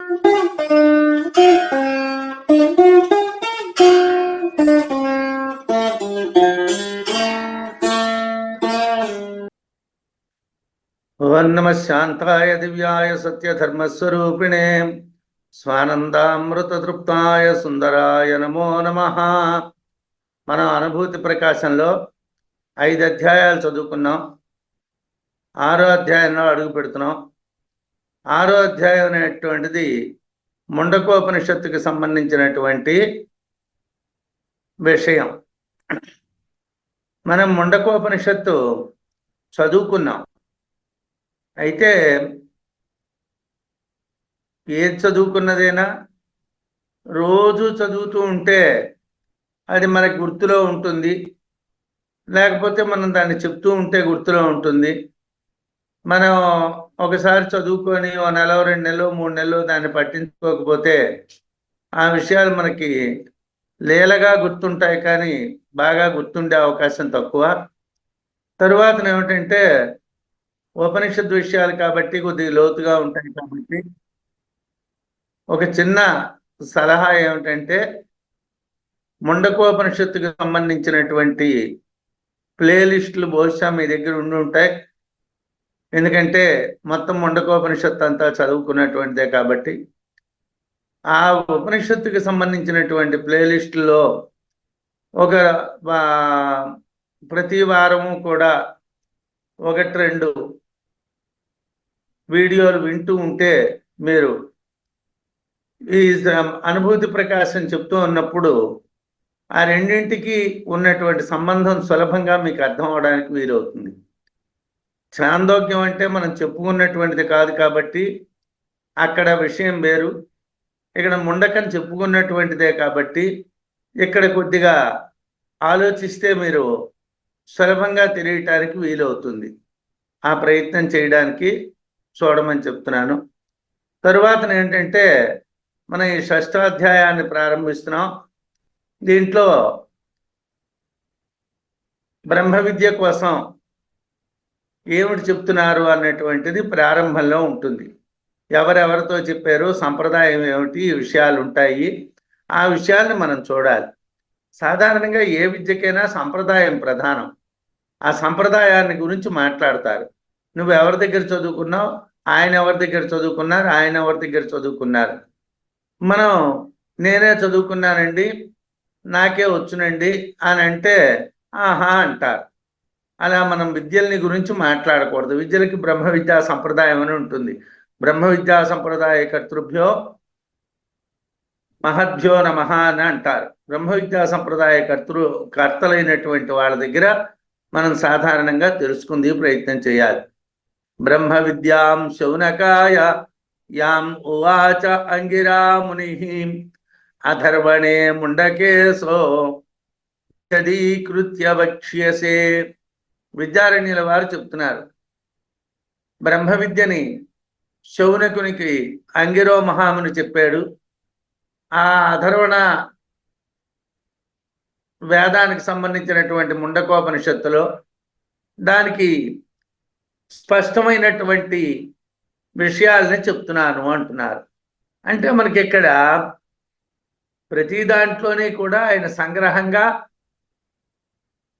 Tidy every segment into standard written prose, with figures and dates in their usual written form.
ఓం నమః శాంతాయ దివ్యాయ సత్యధర్మస్వరూపిణే స్వానందామృతతృప్తాయ సుందరాయ నమో నమః. మనం అనుభూతి ప్రకాశంలో 5 అధ్యాయాలు చదువుకున్నాం. 6వ అధ్యాయంలో అడుగు పెడుతున్నాం. 6వ అధ్యాయం అనేటువంటిది ముండకోపనిషత్తుకి సంబంధించినటువంటి విషయం. మనం ముండకోపనిషత్తు చదువుకున్నాం. అయితే ఏది చదువుకున్నదేనా రోజు చదువుతూ ఉంటే అది మనకి గుర్తులో ఉంటుంది, లేకపోతే మనం దాన్ని చెప్తూ ఉంటే గుర్తులో ఉంటుంది. మనం ఒకసారి చదువుకొని 1 నెల 2 నెలలు 3 నెలలు దాన్ని పట్టించుకోకపోతే ఆ విషయాలు మనకి లీలగా గుర్తుంటాయి, కానీ బాగా గుర్తుండే అవకాశం తక్కువ. తరువాత ఏమిటంటే ఉపనిషత్ విషయాలు కాబట్టి కొద్దిగా లోతుగా ఉంటాయి. కాబట్టి ఒక చిన్న సలహా ఏమిటంటే ముండకోపనిషత్తుకు సంబంధించినటువంటి ప్లేలిస్టులు బహుశా మీ దగ్గర ఉండి ఉంటాయి. ఎందుకంటే మొత్తం ముండకోపనిషత్తు అంతా చదువుకున్నటువంటిదే కాబట్టి ఆ ఉపనిషత్తుకి సంబంధించినటువంటి ప్లేలిస్టులో ఒక ప్రతి వారము కూడా 1-2 వీడియోలు వింటూ ఉంటే మీరు ఈ అనుభూతి ప్రకాశం చెప్తూ ఉన్నప్పుడు ఆ రెండింటికి ఉన్నటువంటి సంబంధం సులభంగా మీకు అర్థం అవడానికి వీలవుతుంది. ఛాందోగ్యం అంటే మనం చెప్పుకున్నటువంటిది కాదు కాబట్టి అక్కడ విషయం వేరు, ఇక్కడ ముండకం చెప్పుకున్నటువంటిదే కాబట్టి ఇక్కడ కొద్దిగా ఆలోచిస్తే మీరు సులభంగా తెలియటానికి వీలవుతుంది. ఆ ప్రయత్నం చేయడానికి చూడమని చెప్తున్నాను. తరువాత ఏంటంటే మనం ఈ 6వ అధ్యాయాన్ని ప్రారంభిస్తున్నాం. దీంట్లో బ్రహ్మ విద్య కోసం ఏమిటి చెప్తున్నారు అన్నటువంటిది ప్రారంభంలో ఉంటుంది. ఎవరెవరితో చెప్పారు, సంప్రదాయం ఏమిటి, ఈ విషయాలు ఉంటాయి. ఆ విషయాల్ని మనం చూడాలి. సాధారణంగా ఏ విద్యకైనా సంప్రదాయం ప్రధానం. ఆ సంప్రదాయాన్ని గురించి మాట్లాడతారు. నువ్వు ఎవరి దగ్గర చదువుకున్నావు, ఆయన ఎవరి దగ్గర చదువుకున్నారు, ఆయన ఎవరి దగ్గర చదువుకున్నారు. మనం నేనే చదువుకున్నానండి, నాకే వచ్చునండి అని అంటే ఆహా అంటారు. అలా మనం విద్యల్ని గురించి మాట్లాడకూడదు. విద్యలకి బ్రహ్మ విద్యా సంప్రదాయం అని ఉంటుంది. బ్రహ్మ విద్యా సంప్రదాయ కర్తృభ్యో మహద్భ్యో నమః అని అంటారు. బ్రహ్మ విద్యా సంప్రదాయ కర్తలైనటువంటి వాళ్ళ దగ్గర మనం సాధారణంగా తెలుసుకుంది ప్రయత్నం చేయాలి. బ్రహ్మ విద్యాం శౌనకాయ యాం ఉవాచ అంగిరా ముని అధర్వణే ముండకేశో చదీకృత్య వక్ష్యసే. విద్యారణ్యుల వారు చెప్తున్నారు, బ్రహ్మ విద్యని శౌనకునికి అంగిరో మహాముని చెప్పాడు. ఆ అధర్వణ వేదానికి సంబంధించినటువంటి ముండకోపనిషత్తులో దానికి స్పష్టమైనటువంటి విషయాలని చెప్తున్నాను అంటున్నారు. అంటే మనకి ఇక్కడ ప్రతి దాంట్లోనే కూడా ఆయన సంగ్రహంగా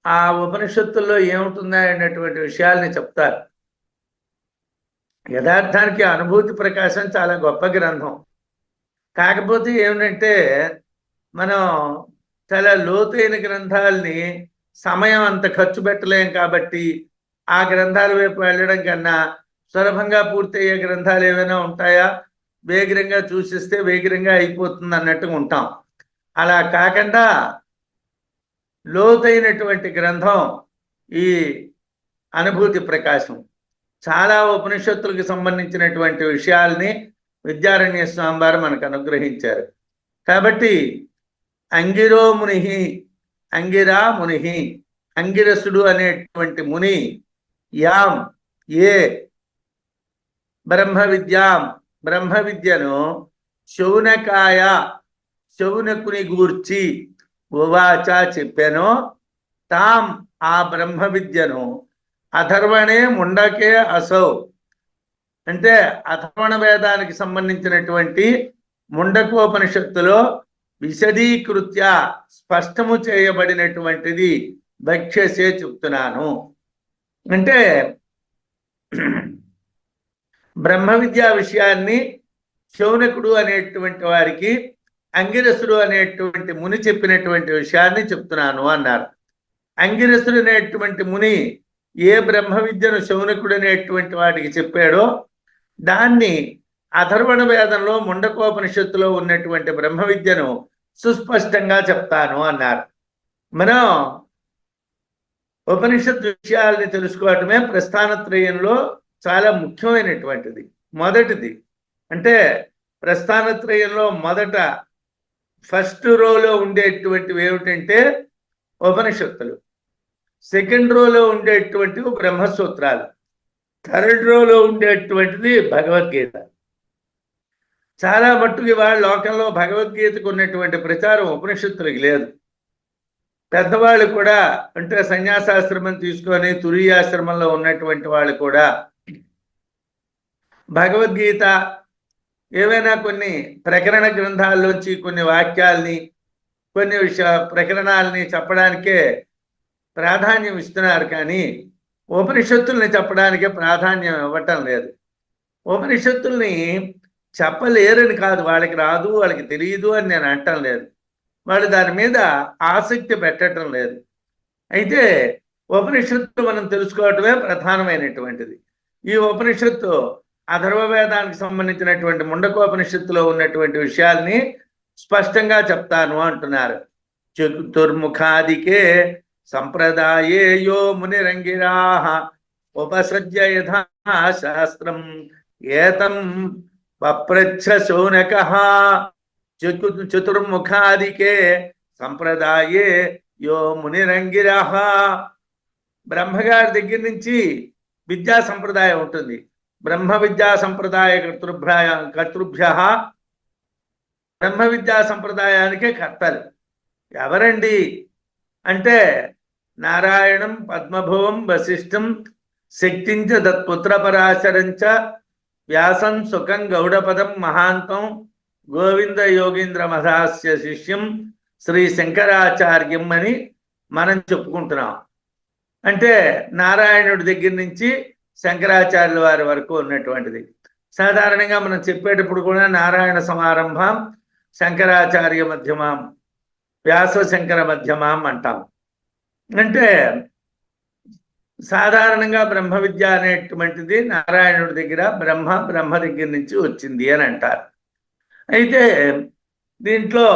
ఆ ఉపనిషత్తుల్లో ఏముంటుందా అనేటువంటి విషయాల్ని చెప్తారు. యథార్థానికి అనుభూతి ప్రకాశం చాలా గొప్ప గ్రంథం. కాకపోతే ఏమిటంటే మనం చాలా లోతైన గ్రంథాలని సమయం అంత ఖర్చు పెట్టలేం కాబట్టి ఆ గ్రంథాల వైపు వెళ్ళడం కన్నా సులభంగా పూర్తయ్యే గ్రంథాలు ఏమైనా ఉంటాయా, వేగిరంగా చూసిస్తే వేగిరంగా అయిపోతుంది అన్నట్టుగా ఉంటాం. అలా కాకుండా లోతైనటువంటి గ్రంథం ఈ అనుభూతి ప్రకాశం. చాలా ఉపనిషత్తులకు సంబంధించినటువంటి విషయాల్ని విద్యారణ్య స్వామి వారు మనకు అనుగ్రహించారు. కాబట్టి అంగిరో ముని, అంగిరా ముని, అంగిరసుడు అనేటువంటి ముని యాం ఏ బ్రహ్మ విద్యాం బ్రహ్మ విద్యను శౌనకాయ శౌనకుని గూర్చి ఉవాచ చెప్పాను, తాం ఆ బ్రహ్మ విద్యను అధర్వణే ముండకే అసౌ అంటే అథర్వణ వేదానికి సంబంధించినటువంటి ముండకోపనిషత్తులో విశదీకృత్య స్పష్టము చేయబడినటువంటిది భక్ష్యసే చెప్తున్నాను. అంటే బ్రహ్మ విద్యా విషయాన్ని శౌనకుడు అనేటువంటి వారికి అంగిరసుడు అనేటువంటి ముని చెప్పినటువంటి విషయాన్ని చెప్తున్నాను అన్నారు. అంగిరసుడు అనేటువంటి ముని ఏ బ్రహ్మ విద్యను శౌనకుడు అనేటువంటి వాడికి చెప్పాడో దాన్ని అథర్వణ వేదంలో ముండకోపనిషత్తులో ఉన్నటువంటి బ్రహ్మ విద్యను సుస్పష్టంగా చెప్తాను అన్నారు. మనం ఉపనిషత్ విషయాల్ని తెలుసుకోవటమే ప్రస్థానత్రయంలో చాలా ముఖ్యమైనటువంటిది. మొదటిది అంటే ప్రస్థానత్రయంలో మొదట ఫస్ట్ రోలో ఉండేటువంటివి ఏమిటంటే ఉపనిషత్తులు, సెకండ్ రోలో ఉండేటువంటివి బ్రహ్మసూత్రాలు, థర్డ్ రోలో ఉండేటువంటిది భగవద్గీత. చాలా మట్టుకు ఇవాళ లోకంలో భగవద్గీతకు ఉన్నటువంటి ప్రచారం ఉపనిషత్తులకి లేదు. పెద్దవాళ్ళు కూడా అంటే సన్యాసాశ్రమం తీసుకొని తురీయాశ్రమంలో ఉన్నటువంటి వాళ్ళు కూడా భగవద్గీత ఏవైనా కొన్ని ప్రకరణ గ్రంథాల్లోంచి కొన్ని వాక్యాల్ని కొన్ని ప్రకరణాలని చెప్పడానికే ప్రాధాన్యం ఇస్తున్నారు, కానీ ఉపనిషత్తుల్ని చెప్పడానికే ప్రాధాన్యం ఇవ్వటం లేదు. ఉపనిషత్తుల్ని చెప్పలేరని కాదు, వాళ్ళకి రాదు వాళ్ళకి తెలియదు అని నేను అనటం లేదు, వాళ్ళు దాని మీద ఆసక్తి పెట్టడం లేదు. అయితే ఉపనిషత్తు మనం తెలుసుకోవటమే ప్రధానమైనటువంటిది. ఈ ఉపనిషత్తు అథర్వవేదానికి సంబంధించినటువంటి ముండకోపనిషత్తులో ఉన్నటువంటి విషయాల్ని స్పష్టంగా చెప్తాను అంటున్నారు. చతుర్ముఖాదికే సంప్రదాయే యో మునిరంగిరాః ఉపసజ్య యథా శాస్త్రం ఏతం పప్రచ్ఛ శౌనకః. చతుర్ముఖాదికే సంప్రదాయే యో మునిరంగిరాః. బ్రహ్మగారి దగ్గర నుంచి విద్యా సంప్రదాయం ఉంటుంది. బ్రహ్మ విద్యా సంప్రదాయ కర్తృభ్య బ్రహ్మ విద్యా సంప్రదాయానికే కర్తలు ఎవరండి అంటే నారాయణం పద్మభువం వశిష్ఠం శక్తించ తత్పుత్ర పరాశరంచ వ్యాసం సుఖం గౌడపదం మహాంతం గోవింద యోగీంద్ర మధాస్య శిష్యం శ్రీ శంకరాచార్యం అని మనం చెప్పుకుంటున్నాం. అంటే నారాయణుడి దగ్గర నుంచి శంకరాచార్యుల వారి వరకు ఉన్నటువంటిది. సాధారణంగా మనం చెప్పేటప్పుడు కూడా నారాయణ సమారంభం శంకరాచార్య మధ్యమాం వ్యాస శంకర మధ్యమాం అంటాం. అంటే సాధారణంగా బ్రహ్మ విద్య అనేటువంటిది నారాయణుడి దగ్గర బ్రహ్మ దగ్గర నుంచి వచ్చింది అని అంటారు. అయితే దీంట్లో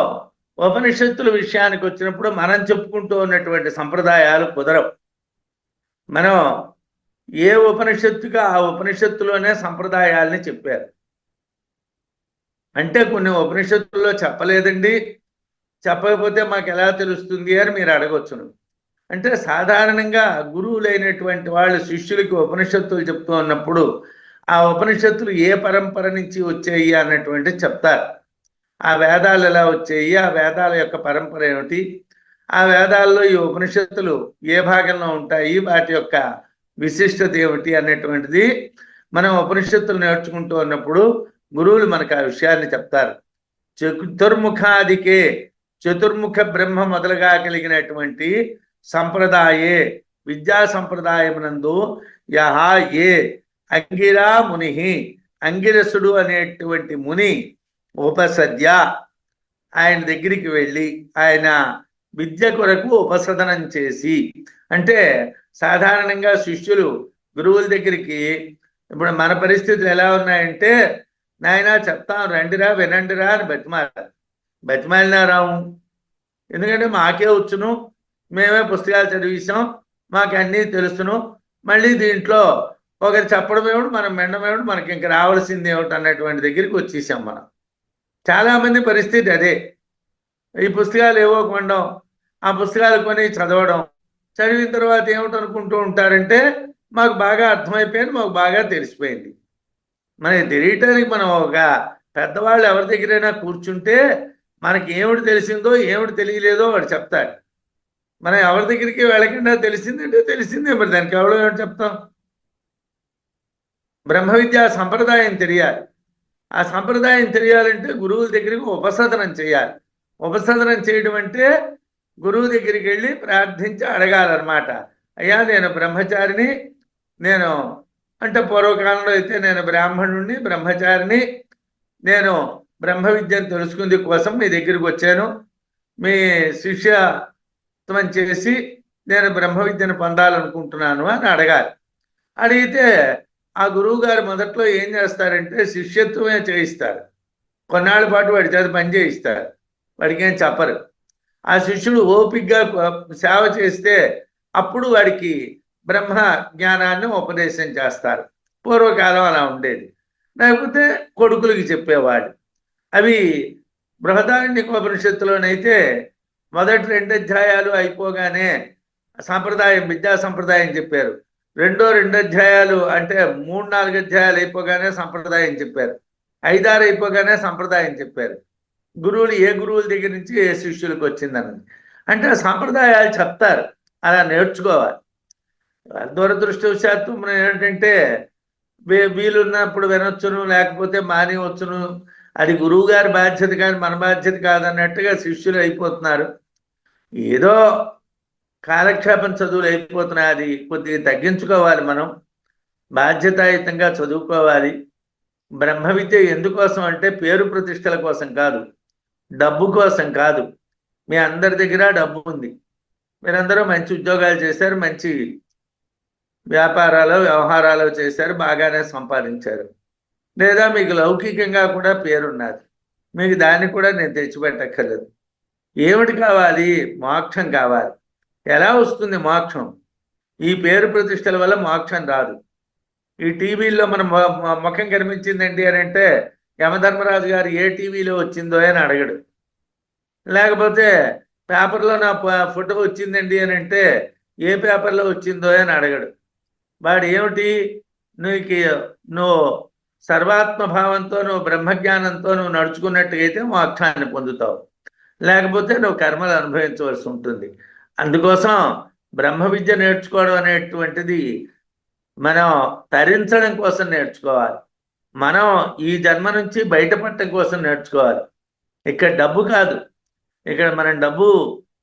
ఉపనిషత్తుల విషయానికి వచ్చినప్పుడు మనం చెప్పుకుంటూ ఉన్నటువంటి సంప్రదాయాలు కుదరవు. మనం ఏ ఉపనిషత్తుగా ఆ ఉపనిషత్తులోనే సంప్రదాయాల్ని చెప్పారు. అంటే కొన్ని ఉపనిషత్తుల్లో చెప్పలేదండి, చెప్పకపోతే మాకు ఎలా తెలుస్తుంది అని మీరు అడగవచ్చును. అంటే సాధారణంగా గురువులైనటువంటి వాళ్ళు శిష్యులకి ఉపనిషత్తులు చెప్తూ ఉన్నప్పుడు ఆ ఉపనిషత్తులు ఏ పరంపర నుంచి వచ్చాయి అన్నటువంటి చెప్తారు. ఆ వేదాలు ఎలా వచ్చాయి, ఆ వేదాల యొక్క పరంపర ఏమిటి, ఆ వేదాల్లో ఈ ఉపనిషత్తులు ఏ భాగంలో ఉంటాయి, వాటి యొక్క విశిష్టత ఏమిటి అనేటువంటిది మనం ఉపనిషత్తులు నేర్చుకుంటూ ఉన్నప్పుడు గురువులు మనకు ఆ విషయాన్ని చెప్తారు. చతుర్ముఖాదికే చతుర్ముఖ బ్రహ్మ మొదలుగా కలిగినటువంటి సంప్రదాయే విద్యా సంప్రదాయమునందు యహ ఏ అంగిరా ముని అంగిరసుడు అనేటువంటి ముని ఉపసద్య ఆయన దగ్గరికి వెళ్ళి ఆయన విద్య కొరకు ఉపసదనం చేసి, అంటే సాధారణంగా శిష్యులు గురువుల దగ్గరికి ఇప్పుడు మన పరిస్థితులు ఎలా ఉన్నాయంటే నాయనా చెప్తాం రండిరా వినండిరా అని బతిమాలినా రాము. ఎందుకంటే మాకే వచ్చును, మేమే పుస్తకాలు చదివిస్తాం, మాకు అన్నీ తెలుసును, మళ్ళీ దీంట్లో ఒకరు చెప్పడం ఏమిటి మనం వినడం ఏమిటి, మనకి ఇంక రావాల్సింది ఏమిటి అన్నటువంటి దగ్గరికి వచ్చేసాం మనం. చాలామంది పరిస్థితి అదే. ఈ పుస్తకాలు ఏవో కొనడం, ఆ పుస్తకాలు కొని చదవడం, చదివిన తర్వాత ఏమిటనుకుంటూ ఉంటారంటే మాకు బాగా అర్థమైపోయింది, మాకు బాగా తెలిసిపోయింది. మనకి తెలియటానికి మనం ఒక పెద్దవాళ్ళు ఎవరి దగ్గరైనా కూర్చుంటే మనకి ఏమిటి తెలిసిందో ఏమిటి తెలియలేదో వాడు చెప్తాడు. మనం ఎవరి దగ్గరికి వెళ్ళకుండా తెలిసిందంటే తెలిసిందే, మరి దానికి ఎవడో ఏమిటి చెప్తాం. బ్రహ్మ విద్యా సంప్రదాయం తెలియాలి. ఆ సంప్రదాయం తెలియాలంటే గురువుల దగ్గరికి ఉపసదనం చేయాలి. ఉపసదనం చేయడం అంటే గురువు దగ్గరికి వెళ్ళి ప్రార్థించి అడగాలన్నమాట. అయ్యా నేను బ్రహ్మచారిని, నేను అంటే పూర్వకాలంలో అయితే నేను బ్రాహ్మణుణ్ణి, బ్రహ్మచారిని, నేను బ్రహ్మ విద్యను తెలుసుకుంది కోసం మీ దగ్గరికి వచ్చాను, మీ శిష్యత్వం చేసి నేను బ్రహ్మ విద్యను పొందాలనుకుంటున్నాను అని అడగాలి. అడిగితే ఆ గురువు గారు మొదట్లో ఏం చేస్తారంటే శిష్యత్వమే చేయిస్తారు. కొన్నాళ్ళ పాటు వాడి చేత పని చేయిస్తారు, వాడికి ఏం చెప్పరు. ఆ శిష్యుడు ఓపికగా సేవ చేస్తే అప్పుడు వాడికి బ్రహ్మ జ్ఞానాన్ని ఉపదేశం చేస్తారు. పూర్వకాలం అలా ఉండేది. లేకపోతే కొడుకులకి చెప్పేవాడు. అవి బృహదారణ్యకోపనిషత్తులోనైతే మొదటి 2 అధ్యాయాలు అయిపోగానే సంప్రదాయం, విద్యా సంప్రదాయం చెప్పారు. 2 అధ్యాయాలు అంటే 3-4 అధ్యాయాలు అయిపోగానే సంప్రదాయం చెప్పారు. 5-6 అయిపోగానే సంప్రదాయం చెప్పారు. గురువులు ఏ గురువుల దగ్గర నుంచి ఏ శిష్యులకు వచ్చిందన్నది. అంటే ఆ సంప్రదాయాలు చెప్తారు, అలా నేర్చుకోవాలి. దురదృష్టవశాత్తు మనం ఏంటంటే వీలున్నప్పుడు వినొచ్చును, లేకపోతే మానేవచ్చును, అది గురువు గారి బాధ్యత కానీ మన బాధ్యత కాదన్నట్టుగా శిష్యులు అయిపోతున్నారు. ఏదో కాలక్షేపం చదువులు అయిపోతున్నాయి. అది కొద్దిగా తగ్గించుకోవాలి. మనం బాధ్యతాయుతంగా చదువుకోవాలి. బ్రహ్మ విద్య ఎందుకోసం అంటే పేరు ప్రతిష్టల కోసం కాదు, డబ్బు కోసం కాదు. మీ అందరి దగ్గర డబ్బు ఉంది, మీరందరూ మంచి ఉద్యోగాలు చేశారు, మంచి వ్యాపారాలు వ్యవహారాలు చేశారు, బాగానే సంపాదించారు. లేదా మీకు లౌకికంగా కూడా పేరున్నది, మీకు దాన్ని కూడా నేను తెచ్చిపెట్టక్కర్లేదు. ఏమిటి కావాలి? మోక్షం కావాలి. ఎలా వస్తుంది మోక్షం? ఈ పేరు ప్రతిష్టల వల్ల మోక్షం రాదు. ఈ టీవీల్లో మన ముఖం కనిపించిందండి అని అంటే యమధర్మరాజు గారు ఏ టీవీలో వచ్చిందో అని అడగడు. లేకపోతే పేపర్లో నా ఫోటో వచ్చిందండి అని అంటే ఏ పేపర్లో వచ్చిందో అని అడగడు. వాడు ఏమిటి, నువ్వు సర్వాత్మభావంతో, నువ్వు బ్రహ్మజ్ఞానంతో నువ్వు నడుచుకున్నట్టుగైతే మోక్షాన్ని పొందుతావు, లేకపోతే నువ్వు కర్మలు అనుభవించవలసి ఉంటుంది. అందుకోసం బ్రహ్మ విద్య నేర్చుకోవడం అనేటువంటిది మనం తరించడం కోసం నేర్చుకోవాలి. మనం ఈ జన్మ నుంచి బయటపడటం కోసం నేర్చుకోవాలి. ఇక్కడ డబ్బు కాదు. ఇక్కడ మనం డబ్బు,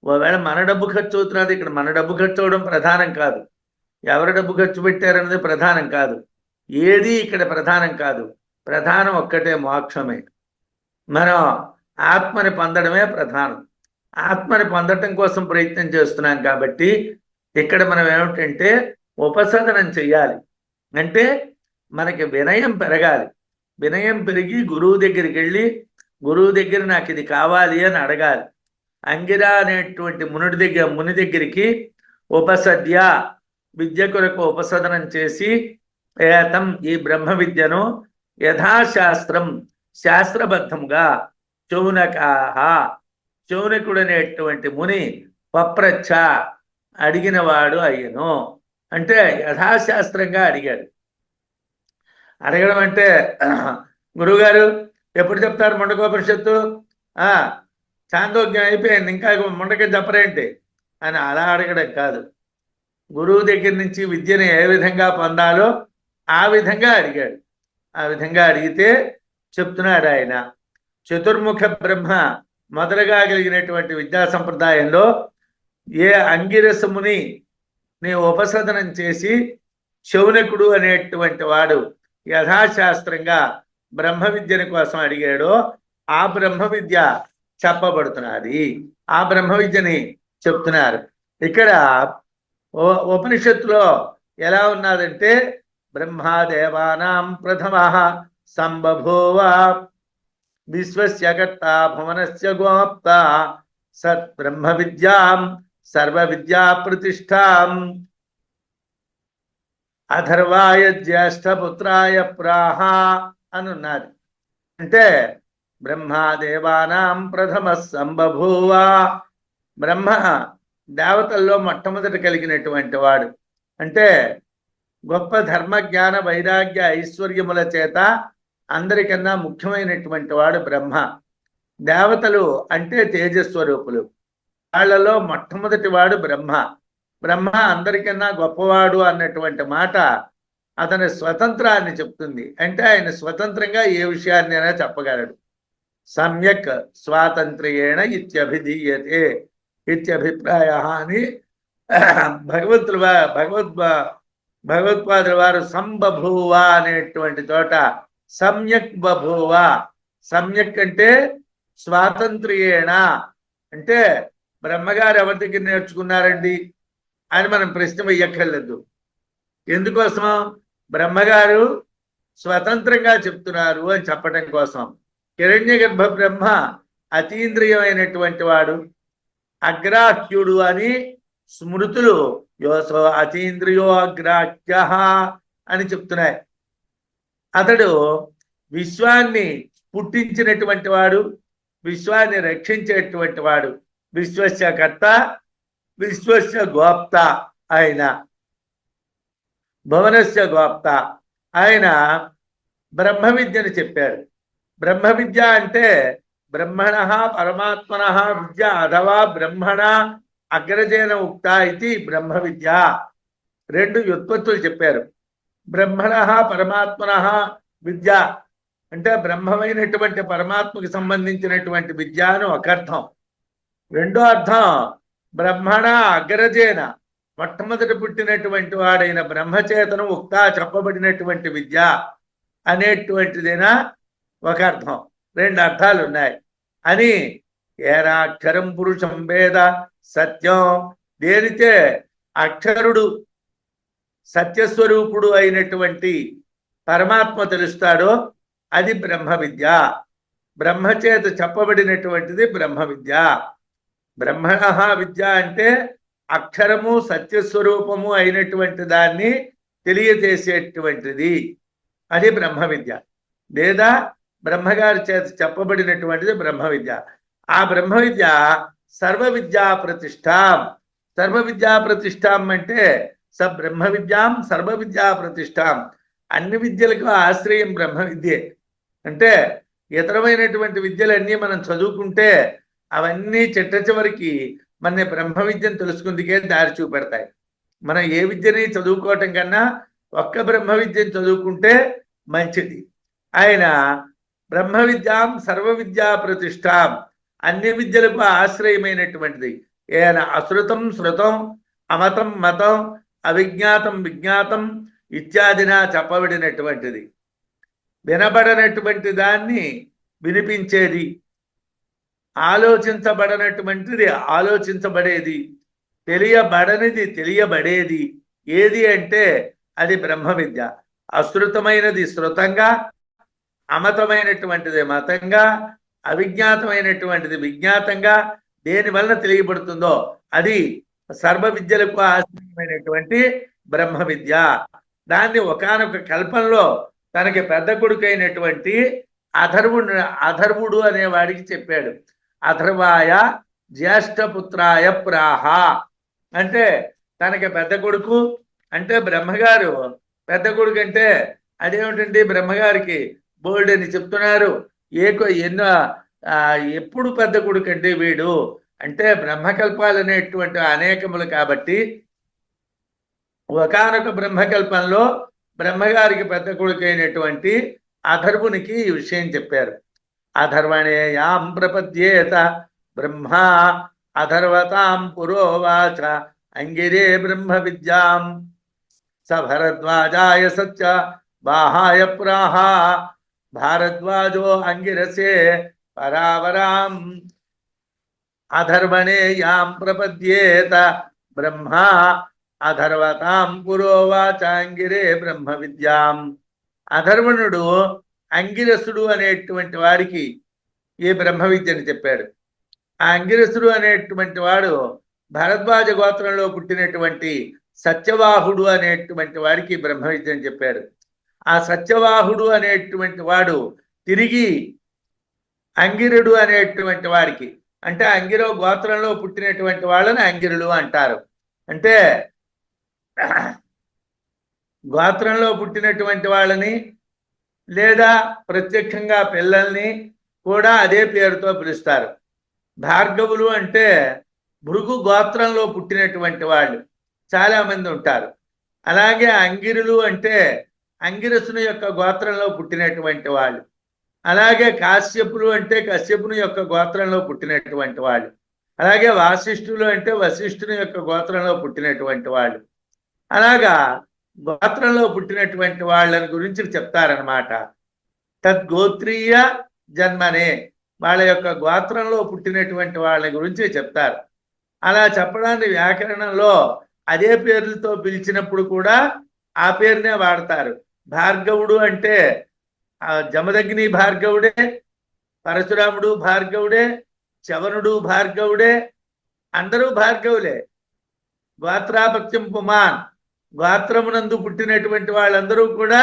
ఒకవేళ మన డబ్బు ఖర్చు అవుతున్నది, ఇక్కడ మన డబ్బు ఖర్చు అవడం ప్రధానం కాదు. ఎవరు డబ్బు ఖర్చు పెట్టారన్నది ప్రధానం కాదు. ఏది ఇక్కడ ప్రధానం కాదు. ప్రధానం ఒక్కటే, మోక్షమే. మనం ఆత్మని పొందడమే ప్రధానం. ఆత్మని పొందటం కోసం ప్రయత్నం చేస్తున్నాం కాబట్టి ఇక్కడ మనం ఏమిటంటే ఉపసదనం చెయ్యాలి. అంటే మనకి వినయం పెరగాలి. వినయం పెరిగి గురువు దగ్గరికి వెళ్ళి, గురువు దగ్గర నాకు ఇది కావాలి అని అడగాలి. అంగిరా అనేటువంటి ముని దగ్గరికి ఉపసద్య, విద్య కొరకు ఉపసదనం చేసి ఏతం, ఈ బ్రహ్మ విద్యను యథాశాస్త్రం, శాస్త్రబద్ధంగా చౌనకాహ, చౌనకుడు అనేటువంటి ముని పప్రచ్ఛ, అడిగినవాడు అయ్యను. అంటే యథాశాస్త్రంగా అడిగాడు. అడగడం అంటే గురువుగారు ఎప్పుడు చెప్తారు ముండకోపనిషత్తు, చాందోగ్యం అయిపోయింది, ఇంకా ముండక చెప్పరేంటి అని అలా అడగడం కాదు. గురువు దగ్గర నుంచి విద్యను ఏ విధంగా పొందాలో ఆ విధంగా అడిగాడు. ఆ విధంగా అడిగితే చెప్తున్నాడు ఆయన. చతుర్ముఖ బ్రహ్మ మొదలుగా కలిగినటువంటి విద్యా సంప్రదాయంలో ఏ అంగిరసముని నీ ఉపసదనం చేసి శౌనకుడు అనేటువంటి వాడు యథాశాస్త్రంగా బ్రహ్మ విద్యని కోసం అడిగాడో ఆ బ్రహ్మ విద్య చెప్పబడుతున్నది. ఆ బ్రహ్మ విద్యని చెప్తున్నారు. ఇక్కడ ఉపనిషత్తులో ఎలా ఉన్నదంటే బ్రహ్మాదేవానాం ప్రథమ సంబభూవ విశ్వస్య కర్త భువనస్య గోప్త సత్ బ్రహ్మ విద్యాం సర్వ విద్యా ప్రతిష్టాం అథర్వాయ జ్యేష్ఠపుత్రాయ ప్రాహ అనున్నది. అంటే బ్రహ్మాదేవానాం ప్రథమ సంబభూవ, బ్రహ్మ దేవతల్లో మొట్టమొదటి కలిగినటువంటి వాడు. అంటే గొప్ప ధర్మ జ్ఞాన వైరాగ్య ఐశ్వర్యముల చేత అందరికన్నా ముఖ్యమైనటువంటి వాడు బ్రహ్మ. దేవతలు అంటే తేజస్వరూపులు, వాళ్ళలో మొట్టమొదటి వాడు బ్రహ్మ. బ్రహ్మ అందరికన్నా గొప్పవాడు అన్నటువంటి మాట అతని స్వతంత్రాన్ని చెప్తుంది. అంటే ఆయన స్వతంత్రంగా ఏ విషయాన్నైనా చెప్పగలడు. సమ్యక్ స్వాతంత్ర్యేణ ఇత్యభిధీయతే ఇత్యభిప్రాయ అని భగవత్పాదుల వారు సంబభూవ అనేటువంటి చోట సమ్యక్ బభూవ, సమ్యక్ అంటే స్వాతంత్ర్యేణ అంటే బ్రహ్మగారు ఎవరి దగ్గర నేర్చుకున్నారండి అని మనం ప్రశ్న వెయ్యక్కర్లేదు. ఎందుకోసం? బ్రహ్మగారు స్వతంత్రంగా చెప్తున్నారు అని చెప్పటం కోసం. హిరణ్యగర్భ బ్రహ్మ అతీంద్రియమైనటువంటి వాడు, అగ్రాహ్యుడు అని స్మృతులు యోసో అతీంద్రియో అగ్రాహ్య అని చెప్తున్నాయి. అతడు విశ్వాన్ని పుట్టించినటువంటి వాడు, విశ్వాన్ని రక్షించేటువంటి వాడు, విశ్వస్య కర్త విశ్వస్య గోప్త, ఆయన భువనస్య గోప్త. ఆయన బ్రహ్మ విద్యను చెప్పాడు. బ్రహ్మ విద్య అంటే బ్రహ్మణ పరమాత్మన విద్య అథవా బ్రహ్మణ అగ్రజేన ఉక్త ఇది బ్రహ్మ విద్య. రెండు వ్యుత్పత్తులు చెప్పారు. బ్రహ్మణ పరమాత్మన విద్య అంటే బ్రహ్మమైనటువంటి పరమాత్మకు సంబంధించినటువంటి విద్య అని ఒక అర్థం. రెండో అర్థం బ్రహ్మణ అగ్రజేన మొట్టమొదటి పుట్టినటువంటి వాడైన బ్రహ్మచేతనం ఉక్త చెప్పబడినటువంటి విద్య అనేటువంటిదైనా ఒక అర్థం. రెండు అర్థాలు ఉన్నాయి అని. ఏనాక్షరం పురుషం వేద సత్యం, దేనితే అక్షరుడు సత్యస్వరూపుడు అయినటువంటి పరమాత్మ తెలుస్తాడో అది బ్రహ్మ విద్య. బ్రహ్మచేత చెప్పబడినటువంటిది బ్రహ్మ విద్య. బ్రహ్మణ విద్య అంటే అక్షరము సత్యస్వరూపము అయినటువంటి దాన్ని తెలియజేసేటువంటిది, అది బ్రహ్మ విద్య. లేదా బ్రహ్మగారి చేత చెప్పబడినటువంటిది బ్రహ్మ విద్య. ఆ బ్రహ్మ విద్య సర్వ విద్యా ప్రతిష్టాం. సర్వ విద్యా ప్రతిష్టాం అంటే స బ్రహ్మ విద్యాం సర్వ విద్యా ప్రతిష్టాం. అన్ని విద్యలకు ఆశ్రయం బ్రహ్మ విద్యే. అంటే ఇతరమైనటువంటి విద్యలన్నీ మనం చదువుకుంటే అవన్నీ చిట్ట చివరికి మన బ్రహ్మ విద్యను తెలుసుకుందికే దారి చూపెడతాయి. మనం ఏ విద్యని చదువుకోవటం కన్నా ఒక్క బ్రహ్మ విద్యను చదువుకుంటే మంచిది. ఆయన బ్రహ్మ విద్యాం సర్వ విద్యా ప్రతిష్టాం, అన్ని విద్యలకు ఆశ్రయమైనటువంటిది. ఏన అశ్రుతం శృతం అమతం మతం అవిజ్ఞాతం విజ్ఞాతం ఇత్యాదినా చెప్పబడినటువంటిది. వినబడనటువంటి దాన్ని వినిపించేది, ఆలోచించబడనటువంటిది ఆలోచించబడేది, తెలియబడనిది తెలియబడేది ఏది అంటే అది బ్రహ్మ విద్య. అశ్రుతమైనది శృతంగా, అమతమైనటువంటిది మతంగా, అవిజ్ఞాతమైనటువంటిది విజ్ఞాతంగా దేని వలన తెలియబడుతుందో అది సర్వ విద్యలకు ఆశ్రయమైనటువంటి బ్రహ్మ విద్య. దాన్ని ఒకానొక కల్పంలో తనకి పెద్ద కొడుకైనటువంటి అధర్వుడు అనేవాడికి చెప్పాడు. అథర్వాయ జ్యేష్ఠపుత్రాయ ప్రాహ అంటే తనకి పెద్ద కొడుకు అంటే బ్రహ్మగారు పెద్ద కొడుకు అంటే అదేమిటండి బ్రహ్మగారికి బోల్డ్ అని చెప్తున్నారు. ఎప్పుడు పెద్ద కొడుకు అంటే వీడు అంటే బ్రహ్మకల్పాలు అనేటువంటి అనేకములు కాబట్టి ఒకానొక బ్రహ్మకల్పంలో బ్రహ్మగారికి పెద్ద కొడుకు అయినటువంటి అధర్వునికి ఈ విషయం చెప్పారు. అధర్వణేయాం ప్రపద్యేత బ్రహ్మ అధర్వతాం పురోవాచ అంగిరే బ్రహ్మ విద్యాం స భరద్వాజాయ సత్య బాహాయ ప్రాహ భారద్వాజో అంగిరసే పరావరాం అధర్వణేయాం ప్రపద్యేత బ్రహ్మ అధర్వతాం పురోవాచ అంగిరే బ్రహ్మ విద్యాం. అధర్వణుడు అంగిరసుడు అనేటువంటి వాడికి ఈ బ్రహ్మ విద్యని చెప్పాడు. ఆ అంగిరసుడు అనేటువంటి వాడు భరద్వాజ గోత్రంలో పుట్టినటువంటి సత్యవాహుడు అనేటువంటి వాడికి బ్రహ్మ విద్యని చెప్పాడు. ఆ సత్యవాహుడు అనేటువంటి వాడు తిరిగి అంగిరుడు అనేటువంటి వాడికి అంటే అంగిరో గోత్రంలో పుట్టినటువంటి వాళ్ళని అంగిరులు అంటారు. అంటే గోత్రంలో పుట్టినటువంటి వాళ్ళని లేదా ప్రత్యక్షంగా పిల్లల్ని కూడా అదే పేరుతో పిలుస్తారు. భార్గవులు అంటే భృగు గోత్రంలో పుట్టినటువంటి వాళ్ళు చాలా మంది ఉంటారు. అలాగే అంగిరులు అంటే అంగిరసుని యొక్క గోత్రంలో పుట్టినటువంటి వాళ్ళు. అలాగే కాశ్యపులు అంటే కశ్యపుని యొక్క గోత్రంలో పుట్టినటువంటి వాళ్ళు. అలాగే వాసిష్ఠులు అంటే వశిష్ఠుని యొక్క గోత్రంలో పుట్టినటువంటి వాళ్ళు. అలాగా గోత్రంలో పుట్టినటువంటి వాళ్ళని గురించి చెప్తారనమాట. తద్గోత్రీయ జన్మనే, వాళ్ళ యొక్క గోత్రంలో పుట్టినటువంటి వాళ్ళ గురించి చెప్తారు. అలా చెప్పడాన్ని వ్యాకరణంలో అదే పేర్లతో పిలిచినప్పుడు కూడా ఆ పేరునే వాడతారు. భార్గవుడు అంటే జమదగ్ని భార్గవుడే, పరశురాముడు భార్గవుడే, చవనుడు భార్గవుడే, అందరూ భార్గవులే. గోత్రాపత్యం పుమాన్, గోత్రమునందు పుట్టినటువంటి వాళ్ళందరూ కూడా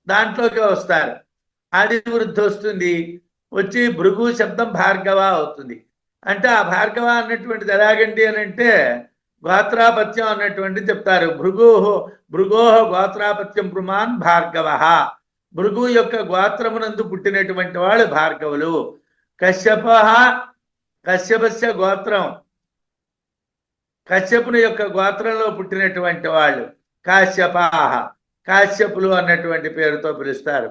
దాంట్లోకి వస్తారు. ఆది వృద్ధి వస్తుంది, వచ్చి భృగు శబ్దం భార్గవ అవుతుంది. అంటే ఆ భార్గవ అన్నటువంటిది ఎలాగండి అని అంటే గోత్రాపత్యం అన్నటువంటి చెప్తారు. భృగోహ గోత్రాపత్యం పుమాన్ భార్గవ, భృగు యొక్క గోత్రమునందు పుట్టినటువంటి వాళ్ళు భార్గవులు. కశ్యపస్య గోత్రం, కశ్యపుని యొక్క గోత్రంలో పుట్టినటువంటి వాళ్ళు కాశ్యపాహ, కాశ్యపులు అన్నటువంటి పేరుతో పిలుస్తారు.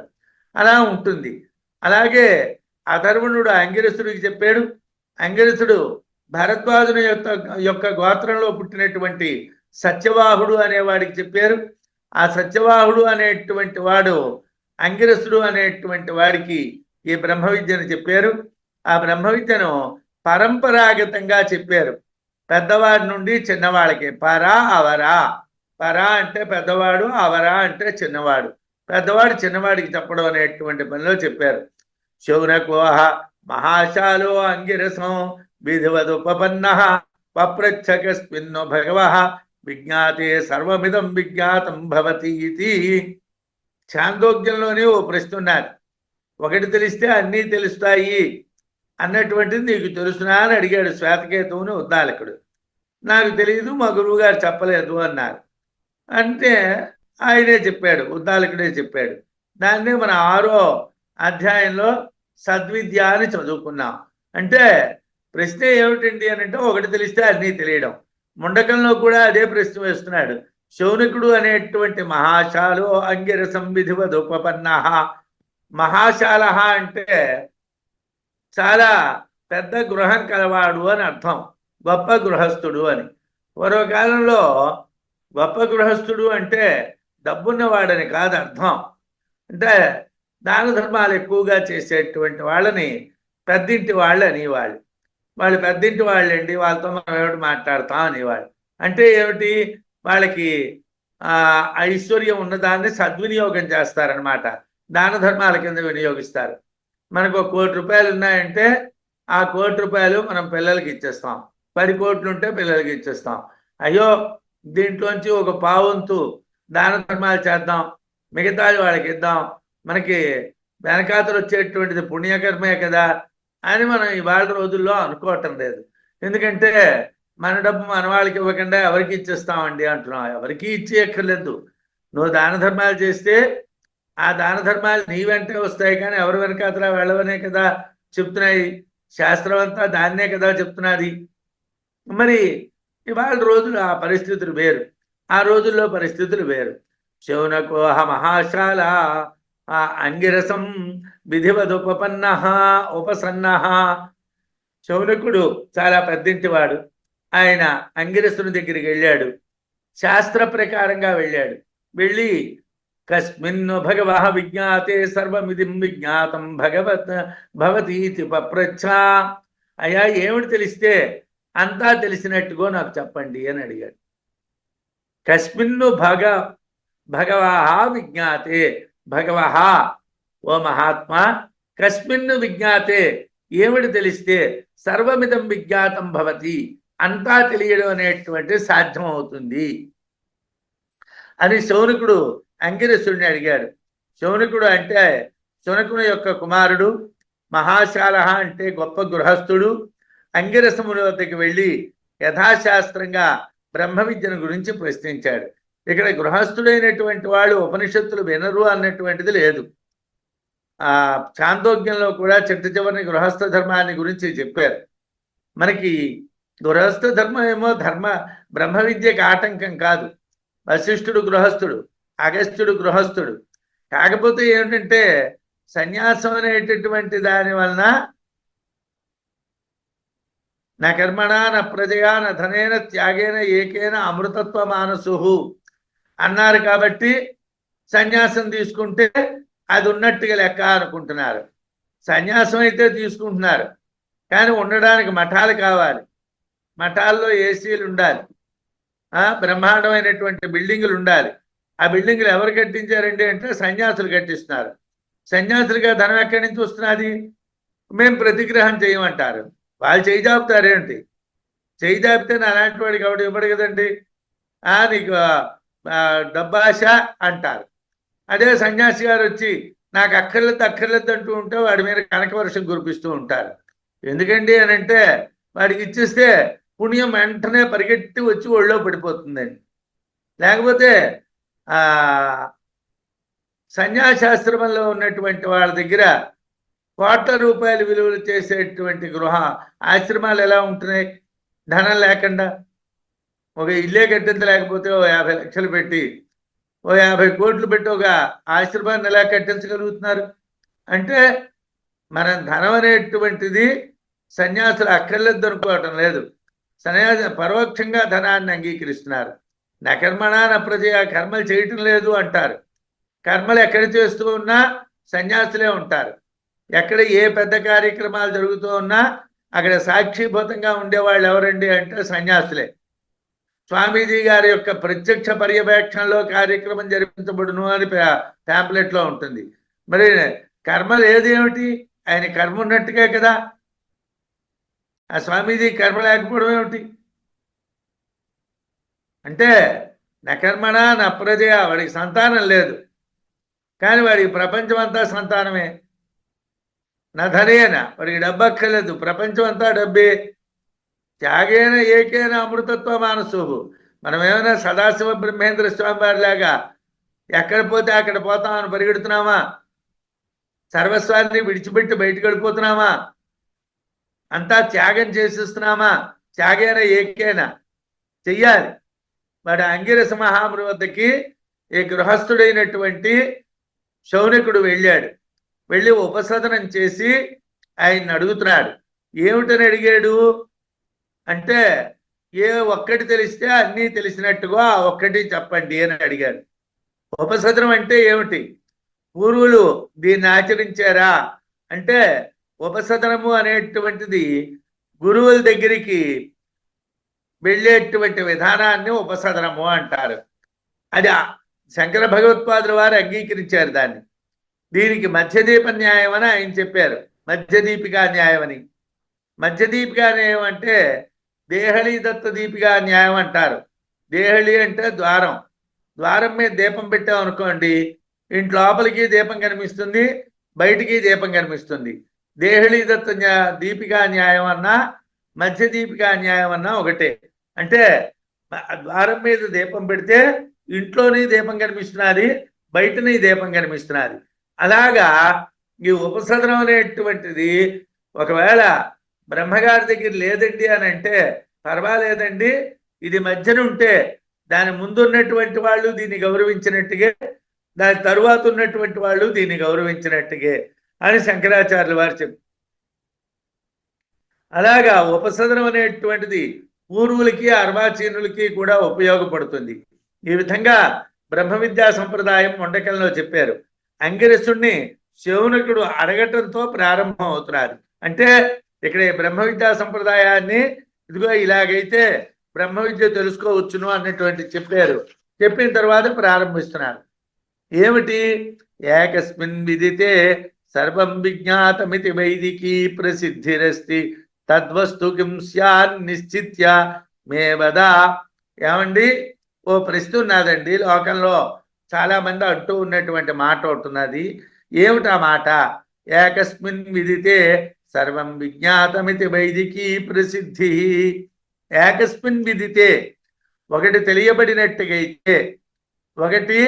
అలా ఉంటుంది. అలాగే అధర్వణుడు అంగిరసుడికి చెప్పాడు. అంగిరసుడు భరద్వాజుని యొక్క గోత్రంలో పుట్టినటువంటి సత్యవాహుడు అనేవాడికి చెప్పారు. ఆ సత్యవాహుడు అనేటువంటి వాడు అంగిరసుడు అనేటువంటి వాడికి ఈ బ్రహ్మ విద్యను చెప్పారు. ఆ బ్రహ్మ విద్యను పరంపరాగతంగా చెప్పారు, పెద్దవాడి నుండి చిన్నవాళ్ళకి. పరా అవరా, పరా అంటే పెద్దవాడు, అవరా అంటే చిన్నవాడు. పెద్దవాడు చిన్నవాడికి చెప్పడం అనేటువంటి పనిలో చెప్పారు. శౌనకోహ మహాశాలో అంగిరసం విధివదుపపన్న పప్రచ్ఛకస్మిన్నో భగవ విజ్ఞాతే సర్వమిదం విజ్ఞాతం భవతి ఇది. ఛాందోగ్యంలోనే ఓ ప్రశ్న ఉన్నది. ఒకటి తెలిస్తే అన్నీ తెలుస్తాయి అన్నటువంటిది నీకు తెలుసునా అని అడిగాడు శ్వేతకేతువుని ఉద్దాలకుడు. నాకు తెలియదు, మా గురువు గారు చెప్పలేదు అన్నారు. అంటే ఆయనే చెప్పాడు, ఉద్దాలకుడే చెప్పాడు. దాన్నే మన 6వ అధ్యాయంలో సద్విద్య అని చదువుకున్నాం. అంటే ప్రశ్న ఏమిటండి అని అంటే ఒకటి తెలిస్తే అన్నీ తెలియడం. ముండకంలో కూడా అదే ప్రశ్న వేస్తున్నాడు. శౌనకుడు అనేటువంటి మహాశాలో అంగిరసం విధివదుపపన్న. మహాశాల అంటే చాలా పెద్ద గృహం కలవాడు అని అర్థం, గొప్ప గృహస్థుడు అని. పూర్వకాలంలో గొప్ప గృహస్థుడు అంటే డబ్బున్నవాడని కాదు అర్థం. అంటే దాన ధర్మాలు ఎక్కువగా చేసేటువంటి వాళ్ళని పెద్దింటి వాళ్ళు అనేవాళ్ళు. వాళ్ళు పెద్దింటి వాళ్ళండి, వాళ్ళతో మనం ఏమిటి మాట్లాడతాం అనేవాళ్ళు. అంటే ఏమిటి, వాళ్ళకి ఐశ్వర్యం ఉన్నదాన్ని సద్వినియోగం చేస్తారనమాట. దాన ధర్మాల కింద వినియోగిస్తారు. మనకు 1 కోటి రూపాయలు ఉన్నాయంటే ఆ 1 కోటి రూపాయలు మనం పిల్లలకి ఇచ్చేస్తాం. 10 కోట్లు ఉంటే పిల్లలకి ఇచ్చేస్తాం. అయ్యో దీంట్లోంచి ఒక పావంతు దాన ధర్మాలు చేద్దాం, మిగతాది వాళ్ళకి ఇద్దాం, మనకి వెనకాతలు వచ్చేటువంటిది పుణ్యకర్మే కదా అని మనం ఇవాళ రోజుల్లో అనుకోవటం లేదు. ఎందుకంటే మన డబ్బు మన వాళ్ళకి ఇవ్వకుండా ఎవరికి ఇచ్చేస్తామండి అంటున్నాం. ఎవరికి ఇచ్చేయక్కర్లేదు. నువ్వు దాన ధర్మాలు చేస్తే ఆ దాన ధర్మాలు నీ వెంటే వస్తాయి, కానీ ఎవరి వెనకాతలా వెళ్ళవనే కదా చెప్తున్నాయి. శాస్త్రం అంతా దాన్నే కదా చెప్తున్నది. మరి ఇవాళ రోజులు ఆ పరిస్థితులు వేరు, ఆ రోజుల్లో పరిస్థితులు వేరు. శౌనకోహ మహాశాల అంగిరసం విధివదుపపన్న ఉపసన్న. శౌనకుడు చాలా పెద్దింటివాడు. ఆయన అంగిరసుని దగ్గరికి వెళ్ళాడు, శాస్త్ర ప్రకారంగా వెళ్ళాడు. వెళ్ళి కస్మిన్ను భగవ విజ్ఞాతే సర్వమిదిం విజ్ఞాతం భవతీతి పప్రచ్ఛ. అయ్యా ఏమిటి తెలిస్తే అంతా తెలిసినట్టుగో నాకు చెప్పండి అని అడిగాడు. కస్మిన్ను భగవా విజ్ఞాతే, భగవః ఓ మహాత్మా, కస్మిన్ను విజ్ఞాతే ఏమిటి తెలిస్తే సర్వమిదం విజ్ఞాతం భవతి అంతా తెలియడం అనేటువంటి సాధ్యం అవుతుంది అని శౌనకుడు అంగిరసుడిని అడిగాడు. శౌనకుడు అంటే శౌనకుని యొక్క కుమారుడు, మహాశాల అంటే గొప్ప గృహస్థుడు. అంగిరసముని వద్దకు వెళ్ళి యథాశాస్త్రంగా బ్రహ్మ విద్యను గురించి ప్రశ్నించాడు. ఇక్కడ గృహస్థుడైనటువంటి వాళ్ళు ఉపనిషత్తులు వినరు అన్నటువంటిది లేదు. చాందోగ్యంలో కూడా చిట్ట చివరిని గృహస్థ ధర్మాన్ని గురించి చెప్పారు. మనకి గృహస్థ ధర్మం ఏమో బ్రహ్మ విద్యకి ఆటంకం కాదు. వశిష్ఠుడు గృహస్థుడు, అగస్త్యుడు గృహస్థుడు. కాకపోతే ఏమిటంటే సన్యాసం అనేటటువంటి దాని వలన నా కర్మణ నా ప్రజయా నా ధనేన త్యాగేన ఏకేన అమృతత్వ మానసు అన్నారు. కాబట్టి సన్యాసం తీసుకుంటే అది ఉన్నట్టుగా లెక్క అనుకుంటున్నారు. సన్యాసం అయితే తీసుకుంటున్నారు, కానీ ఉండడానికి మఠాలు కావాలి. మఠాల్లో ఏసీలు ఉండాలి, బ్రహ్మాండమైనటువంటి బిల్డింగులు ఉండాలి. ఆ బిల్డింగులు ఎవరు కట్టించారండి అంటే సన్యాసులు కట్టిస్తున్నారు. సన్యాసులుగా ధనం ఎక్కడి నుంచి వస్తున్నది? మేము ప్రతిగ్రహం చేయమంటారు. వాళ్ళు చేయి జాపుతారేంటి? చేయి జాపితే నా అలాంటి వాడికి ఎవడు ఇవ్వడు కదండి. నీకు డబ్బాశ అంటారు. అదే సన్యాసి గారు వచ్చి నాకు అక్కర్లేదు అంటూ ఉంటే వాడి మీద కనక వర్షం కురిపిస్తూ ఉంటారు. ఎందుకండి అని అంటే వాడికి ఇచ్చేస్తే పుణ్యం వెంటనే పరిగెత్తి వచ్చి ఒళ్ళో పడిపోతుందండి. లేకపోతే సన్యాసాశ్రమంలో ఉన్నటువంటి వాళ్ళ దగ్గర కోట్ల రూపాయలు విలువలు చేసేటువంటి గృహ ఆశ్రమాలు ఎలా ఉంటున్నాయి? ధనం లేకుండా ఒక ఇల్లే కట్టించలేకపోతే 50 లక్షలు పెట్టి 50 కోట్లు పెట్టి ఒక ఆశ్రమాన్ని ఎలా కట్టించగలుగుతున్నారు? అంటే మనం ధనం అనేటువంటిది సన్యాసులు అక్కర్లేదు అనుకోవటం లేదు. సన్యాసి పరోక్షంగా ధనాన్ని అంగీకరిస్తున్నారు. నకర్మణ నప్రజయ, కర్మలు చేయటం లేదు అంటారు. కర్మలు ఎక్కడ చేస్తూ ఉన్నా సన్యాసులే ఉంటారు. ఎక్కడ ఏ పెద్ద కార్యక్రమాలు జరుగుతూ ఉన్నా అక్కడ సాక్షిభూతంగా ఉండేవాళ్ళు ఎవరండి అంటే సన్యాసులే. స్వామీజీ గారి యొక్క ప్రత్యక్ష పర్యవేక్షణలో కార్యక్రమం జరిపించబడును అని ప్యాంప్లెట్లో ఉంటుంది. మరి కర్మలు ఏమిటి? ఆయన కర్మ ఉన్నట్టుగా కదా. ఆ స్వామీజీ కర్మ లేకపోవడం ఏమిటి అంటే నకర్మణ నప్రజయ, వాడికి సంతానం లేదు, కానీ వాడికి ప్రపంచం అంతా సంతానమే. నధనేన, వాడికి డబ్బు అక్కర్లేదు, ప్రపంచం అంతా డబ్బే. త్యాగేన ఏకేన అమృతత్వ మానసు. మనం ఏమైనా సదాశివ బ్రహ్మేంద్ర స్వామి వారిలాగా ఎక్కడ పోతే అక్కడ పోతామని పరిగెడుతున్నామా? సర్వస్వాన్ని విడిచిపెట్టి బయటకు వెళ్ళిపోతున్నామా? అంతా త్యాగం చేసేస్తున్నామా? త్యాగేన ఏకేన చెయ్యాలి. వాడు అంగిరస మహాముని వద్దకి ఈ గృహస్థుడైనటువంటి శౌనకుడు వెళ్ళాడు. వెళ్ళి ఉపసదనం చేసి ఆయన్ని అడుగుతున్నాడు. ఏమిటని అడిగాడు అంటే, ఏ ఒక్కటి తెలిస్తే అన్నీ తెలిసినట్టుగా ఆ ఒక్కటి చెప్పండి అని అడిగాడు. ఉపసదనం అంటే ఏమిటి? పూర్వులు దీన్ని ఆచరించారా అంటే, ఉపసదనము అనేటువంటిది గురువుల దగ్గరికి వెళ్ళేటువంటి విధానాన్ని ఉపసదనము అంటారు. అది శంకర భగవత్పాదుల వారు అంగీకరించారు దాన్ని. దీనికి మధ్యదీప న్యాయం అని ఆయన చెప్పారు. మధ్యదీపికా న్యాయం అని. మధ్యదీపికా న్యాయం అంటే దేహళీ దత్త దీపికా న్యాయం అంటారు. దేహళి అంటే ద్వారం. ద్వారం మీద దీపం పెట్టామనుకోండి, ఇంటి లోపలికి దీపం కనిపిస్తుంది, బయటికి దీపం కనిపిస్తుంది. దేహళీ దత్త దీపికా న్యాయం అన్నా మధ్య దీపికా న్యాయం అన్నా ఒకటే. అంటే ద్వారం మీద దీపం పెడితే ఇంట్లోని దీపం కనిపిస్తున్నది, బయటని దీపం కనిపిస్తున్నది. అలాగా ఈ ఉపసదనం అనేటువంటిది ఒకవేళ బ్రహ్మగారి దగ్గర లేదండి అని అంటే పర్వాలేదండి, ఇది మధ్యన ఉంటే దాని ముందు ఉన్నటువంటి వాళ్ళు దీన్ని గౌరవించినట్టుగే, దాని తరువాత ఉన్నటువంటి వాళ్ళు దీన్ని గౌరవించినట్టుగే అని శంకరాచార్యుల వారు చెప్పారు. అలాగా ఉపసదనం అనేటువంటిది పూర్వులకి అర్వాచీనులకి కూడా ఉపయోగపడుతుంది. ఈ విధంగా బ్రహ్మ విద్యా సంప్రదాయం మొండకంలో చెప్పారు. అంగిరసుణ్ణి శౌనకుడు అడగటంతో ప్రారంభం అవుతున్నారు. అంటే ఇక్కడ బ్రహ్మ విద్యా సంప్రదాయాన్ని ఇదిగో ఇలాగైతే బ్రహ్మ విద్య తెలుసుకోవచ్చును అన్నటువంటి చెప్పారు. చెప్పిన తర్వాత ప్రారంభిస్తున్నారు. ఏమిటి? ఏకస్మిన్ విదితే సర్వం విజ్ఞాతమితి వైదికీ ప్రసిద్ధిరస్తి తద్వస్తు కిం స్యాన్ నిశ్చిత్య మే వదా. ఏమండి, ఓ ప్రశ్న ఉన్నదండి. లోకంలో చాలా మంది అంటూ ఉన్నటువంటి మాట ఉంటున్నది. ఏమిటా మాట? ఏకస్మిన్ విదితే సర్వం విజ్ఞాతమితి వైదికీ ప్రసిద్ధి. ఏకస్మిన్ విదితే, ఒకటి తెలియబడినట్టుగైతే, ఒకటి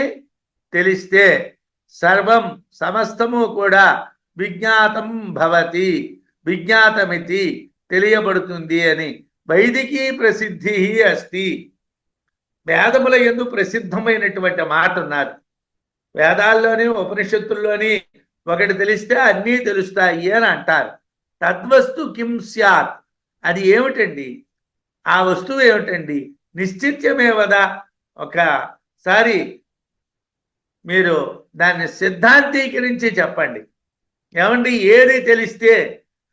తెలిస్తే, సర్వం సమస్తము కూడా విజ్ఞాతం భవతి, విజ్ఞాతమితి తెలియబడుతుంది అని వైదికీ ప్రసిద్ధి అస్తి. వేదముల యందు ప్రసిద్ధమైనటువంటి మాట ఉన్నది. వేదాల్లోని ఉపనిషత్తుల్లోని ఒకటి తెలిస్తే అన్నీ తెలుస్తాయి అని అంటారు. తద్వస్తు కిం స్యాత్, అది ఏమిటండి? ఆ వస్తువు ఏమిటండి? నిశ్చిత్యమేవదా. ఒకసారి మీరు దాన్ని సిద్ధాంతీకరించి చెప్పండి. ఏమండి, ఏది తెలిస్తే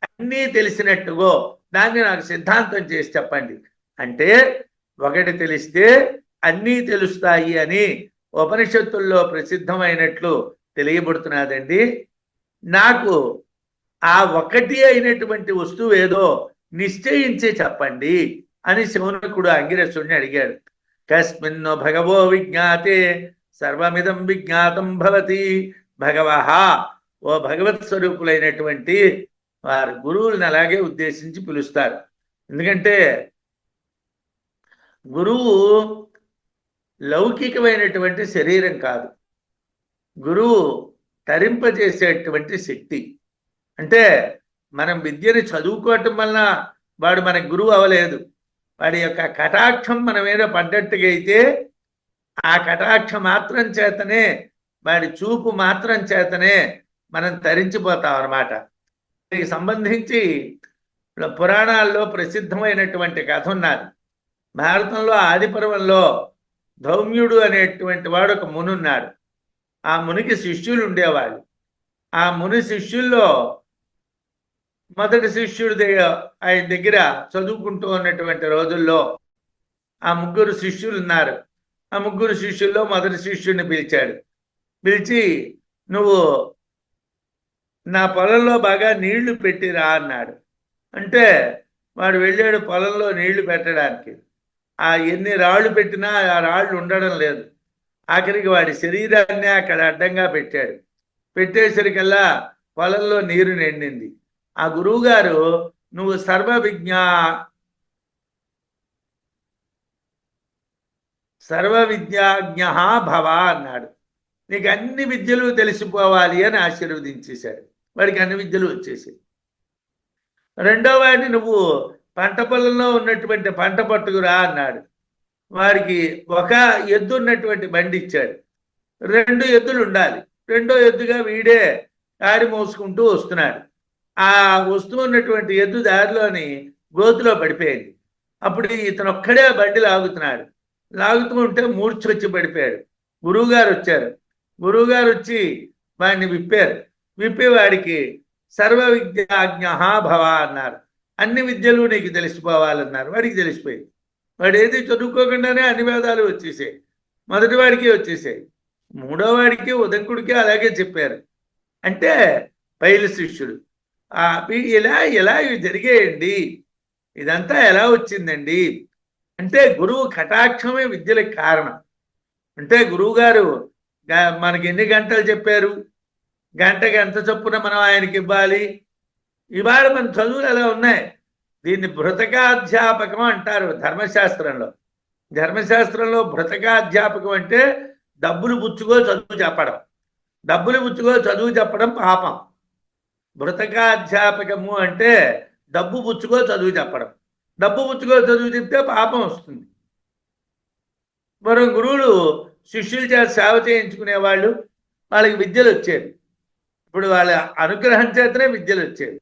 అన్నీ తెలిసినట్టుగో దాన్ని నాకు సిద్ధాంతం చేసి చెప్పండి అంటే, ఒకటి తెలిస్తే అన్నీ తెలుస్తాయి అని ఉపనిషత్తుల్లో ప్రసిద్ధమైనట్లు తెలియబడుతున్నదండి. నాకు ఆ ఒకటి అయినటువంటి వస్తువు ఏదో నిశ్చయించి చెప్పండి అని శౌనకుడు అంగిరసుడిని అడిగాడు. కస్మిన్నో భగవో విజ్ఞాతే సర్వమిదం విజ్ఞాతం భవతి. భగవహ, ఓ భగవత్ స్వరూపులైనటువంటి వారు గురువులను అలాగే ఉద్దేశించి పిలుస్తారు. ఎందుకంటే గురువు లౌకికమైనటువంటి శరీరం కాదు, గురువు తరింపజేసేటువంటి శక్తి. అంటే మనం విద్యని చదువుకోవటం వలన వాడు మనకు గురువు అవ్వలేదు. వాడి యొక్క కటాక్షం మన మీద పడ్డట్టుగా అయితే ఆ కటాక్ష మాత్రం చేతనే, వాడి చూపు మాత్రం చేతనే మనం తరించిపోతాం అన్నమాట. దీనికి సంబంధించి పురాణాల్లో ప్రసిద్ధమైనటువంటి కథ ఉన్నది. భారతంలో ఆదిపర్వంలో ధౌమ్యుడు అనేటువంటి వాడు ఒక ముని ఉన్నాడు. ఆ మునికి శిష్యులు ఉండేవాళ్ళు. ఆ ముని శిష్యుల్లో మొదటి శిష్యుడి ఆయన దగ్గర చదువుకుంటూ ఉన్నటువంటి రోజుల్లో ఆ ముగ్గురు శిష్యులు ఉన్నారు. ఆ ముగ్గురు శిష్యుల్లో మొదటి శిష్యుడిని పిలిచాడు. పిలిచి, నువ్వు నా పొలంలో బాగా నీళ్లు పెట్టిరా అన్నాడు. అంటే వాడు వెళ్ళాడు పొలంలో నీళ్లు పెట్టడానికి. ఆ ఎన్ని రాళ్ళు పెట్టినా ఆ రాళ్ళు ఉండడం లేదు. ఆఖరికి వాడి శరీరాన్ని అక్కడ అడ్డంగా పెట్టాడు. పెట్టేసరికల్లా పొలంలో నీరు నిండింది. ఆ గురువుగారు, నువ్వు సర్వ విద్యాజ్ఞ భవ అన్నాడు. నీకు అన్ని విద్యలు తెలిసిపోవాలి అని ఆశీర్వదించేశాడు. వాడికి అన్ని విద్యలు వచ్చేసాయి. రెండో వాడిని, నువ్వు పంట పొలంలో ఉన్నటువంటి పంట పట్టుకురా అన్నాడు. వాడికి ఒక ఎద్దు ఉన్నటువంటి బండి ఇచ్చాడు. 2 ఎద్దులు ఉండాలి. రెండో ఎద్దుగా వీడే కాడి మోసుకుంటూ వస్తున్నాడు. ఆ వస్తూ ఉన్నటువంటి ఎద్దు దారిలోని గోతులో పడిపోయింది. అప్పుడు ఇతను ఒక్కడే బండి లాగుతున్నాడు. లాగుతూ ఉంటే మూర్ఛొచ్చి పడిపోయాడు. గురువుగారు వచ్చారు. గురువుగారు వచ్చి వాడిని విప్పారు. విప్పి వాడికి సర్వ విద్యాజ్ఞ భవ అన్నారు. అన్ని విద్యలు నీకు తెలిసిపోవాలన్నారు. వాడికి తెలిసిపోయింది. వాడు ఏది చదువుకోకుండానే అన్ని వేదాలు వచ్చేసాయి. మొదటి వాడికి వచ్చేసాయి. మూడో వాడికి ఉదంకుడికి అలాగే చెప్పారు. అంటే పైల శిష్యుడు ఇలా ఇవి జరిగేయండి. ఇదంతా ఎలా వచ్చిందండి అంటే, గురువు కటాక్షమే విద్యలకు కారణం. అంటే గురువు గారు మనకి ఎన్ని గంటలు చెప్పారు, గంటకి ఎంత చొప్పున మనం ఆయనకి ఇవ్వాలి. ఇవాళ మన చదువులు ఎలా ఉన్నాయి. దీన్ని భృతకాధ్యాపకం అంటారు ధర్మశాస్త్రంలో. ధర్మశాస్త్రంలో భృతకాధ్యాపకం అంటే డబ్బులు పుచ్చుకో చదువు చెప్పడం. డబ్బులు పుచ్చుకో చదువు చెప్పడం పాపం. భృతకాధ్యాపకము అంటే డబ్బు పుచ్చుకో చదువు చెప్పడం. డబ్బు పుచ్చుకో చదువు చెప్తే పాపం వస్తుంది. మరో గురువులు శిష్యుల చేత సేవ చేయించుకునేవాళ్ళు, వాళ్ళకి విద్యలు వచ్చేవి. ఇప్పుడు వాళ్ళ అనుగ్రహం చేతనే విద్యలు వచ్చేవి.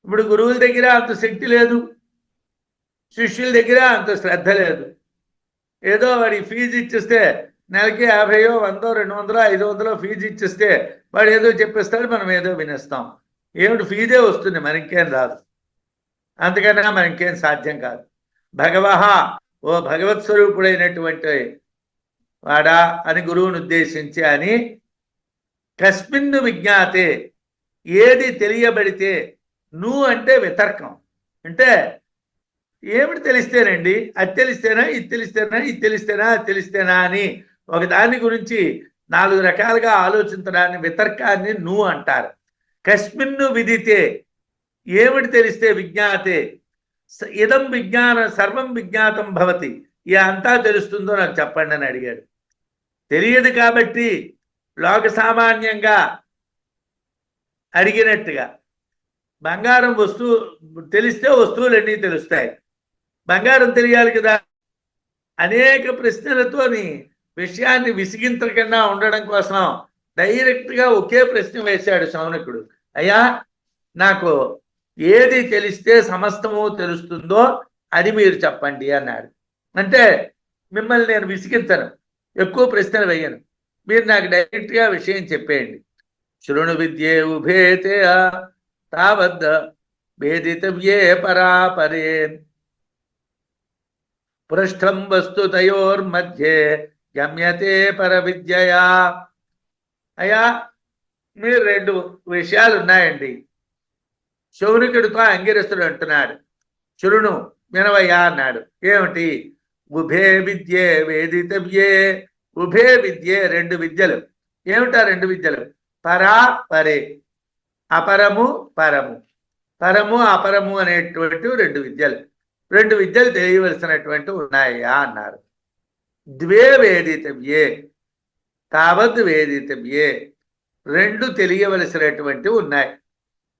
ఇప్పుడు గురువుల దగ్గర అంత శక్తి లేదు, శిష్యుల దగ్గర అంత శ్రద్ధ లేదు. ఏదో వాడికి ఫీజు ఇచ్చేస్తే నెలకి 50, 100, 200, 500 ఫీజు ఇచ్చేస్తే వాడు ఏదో చెప్పేస్తాడు, మనం ఏదో వినేస్తాం. ఏమిటి ఫీజే వస్తుంది, మనకేం రాదు. అంతకన్నా మనకేం సాధ్యం కాదు. భగవహ, ఓ భగవత్ స్వరూపుడైనటువంటి వాడా అని గురువుని ఉద్దేశించి అని, కస్మిన్ను విజ్ఞాతే, ఏది తెలియబడితే, నువ్వు అంటే వితర్కం. అంటే ఏమిటి తెలిస్తేనండి, అది తెలిస్తేనా, ఇది తెలిస్తేనా, ఇది తెలిస్తేనా, అది తెలిస్తేనా అని ఒక దాని గురించి 4 రకాలుగా ఆలోచించడాన్ని, వితర్కాన్ని నువ్వు అంటారు. కస్మిన్ను విదితే, ఏమిటి తెలిస్తే, విజ్ఞాతే ఇదం సర్వం విజ్ఞాతం భవతి, ఈ అంతా తెలుస్తుందో నాకు చెప్పండి అని అడిగాడు. తెలియదు కాబట్టి లోక సామాన్యంగా అడిగినట్టుగా, బంగారం వస్తువు తెలిస్తే వస్తువులన్నీ తెలుస్తాయి. బంగారం తెలియాలి కదా, అనేక ప్రశ్నలతోని విషయాన్ని విసిగించకుండా ఉండడం కోసం డైరెక్ట్గా ఒకే ప్రశ్న వేశాడు శౌనకుడు. అయ్యా, నాకు ఏది తెలిస్తే సమస్తము తెలుస్తుందో అది మీరు చెప్పండి అన్నాడు. అంటే మిమ్మల్ని నేను విసిగించను, ఎక్కువ ప్రశ్నలు వేయను, మీరు నాకు డైరెక్ట్గా విషయం చెప్పేయండి. శృణు విద్యే ఉభేతే తావద్ద భేదితవ్యే పరాపరే పృష్ఠం వస్తు తయోర్మధ్యే గమ్యతే పర విద్యయా. అయ్యా, మీరు రెండు విషయాలు ఉన్నాయండి. శౌనకుడితో అంగిరసుడు అంటున్నాడు, శృణు వినవయ్యా అన్నాడు. ఏమిటి? ఉభే విద్యే వేదితవ్యే. ఉభే విద్యే, రెండు విద్యలు. ఏమిటా రెండు విద్యలు? పరా పరే, అపరము పరము, పరము అపరము అనేటువంటి రెండు విద్యలు. రెండు విద్యలు తెలియవలసినటువంటి ఉన్నాయా అన్నారు. ద్వే వేదితవ్యే తావద్ వేదితవ్యే, రెండు తెలియవలసినటువంటి ఉన్నాయి.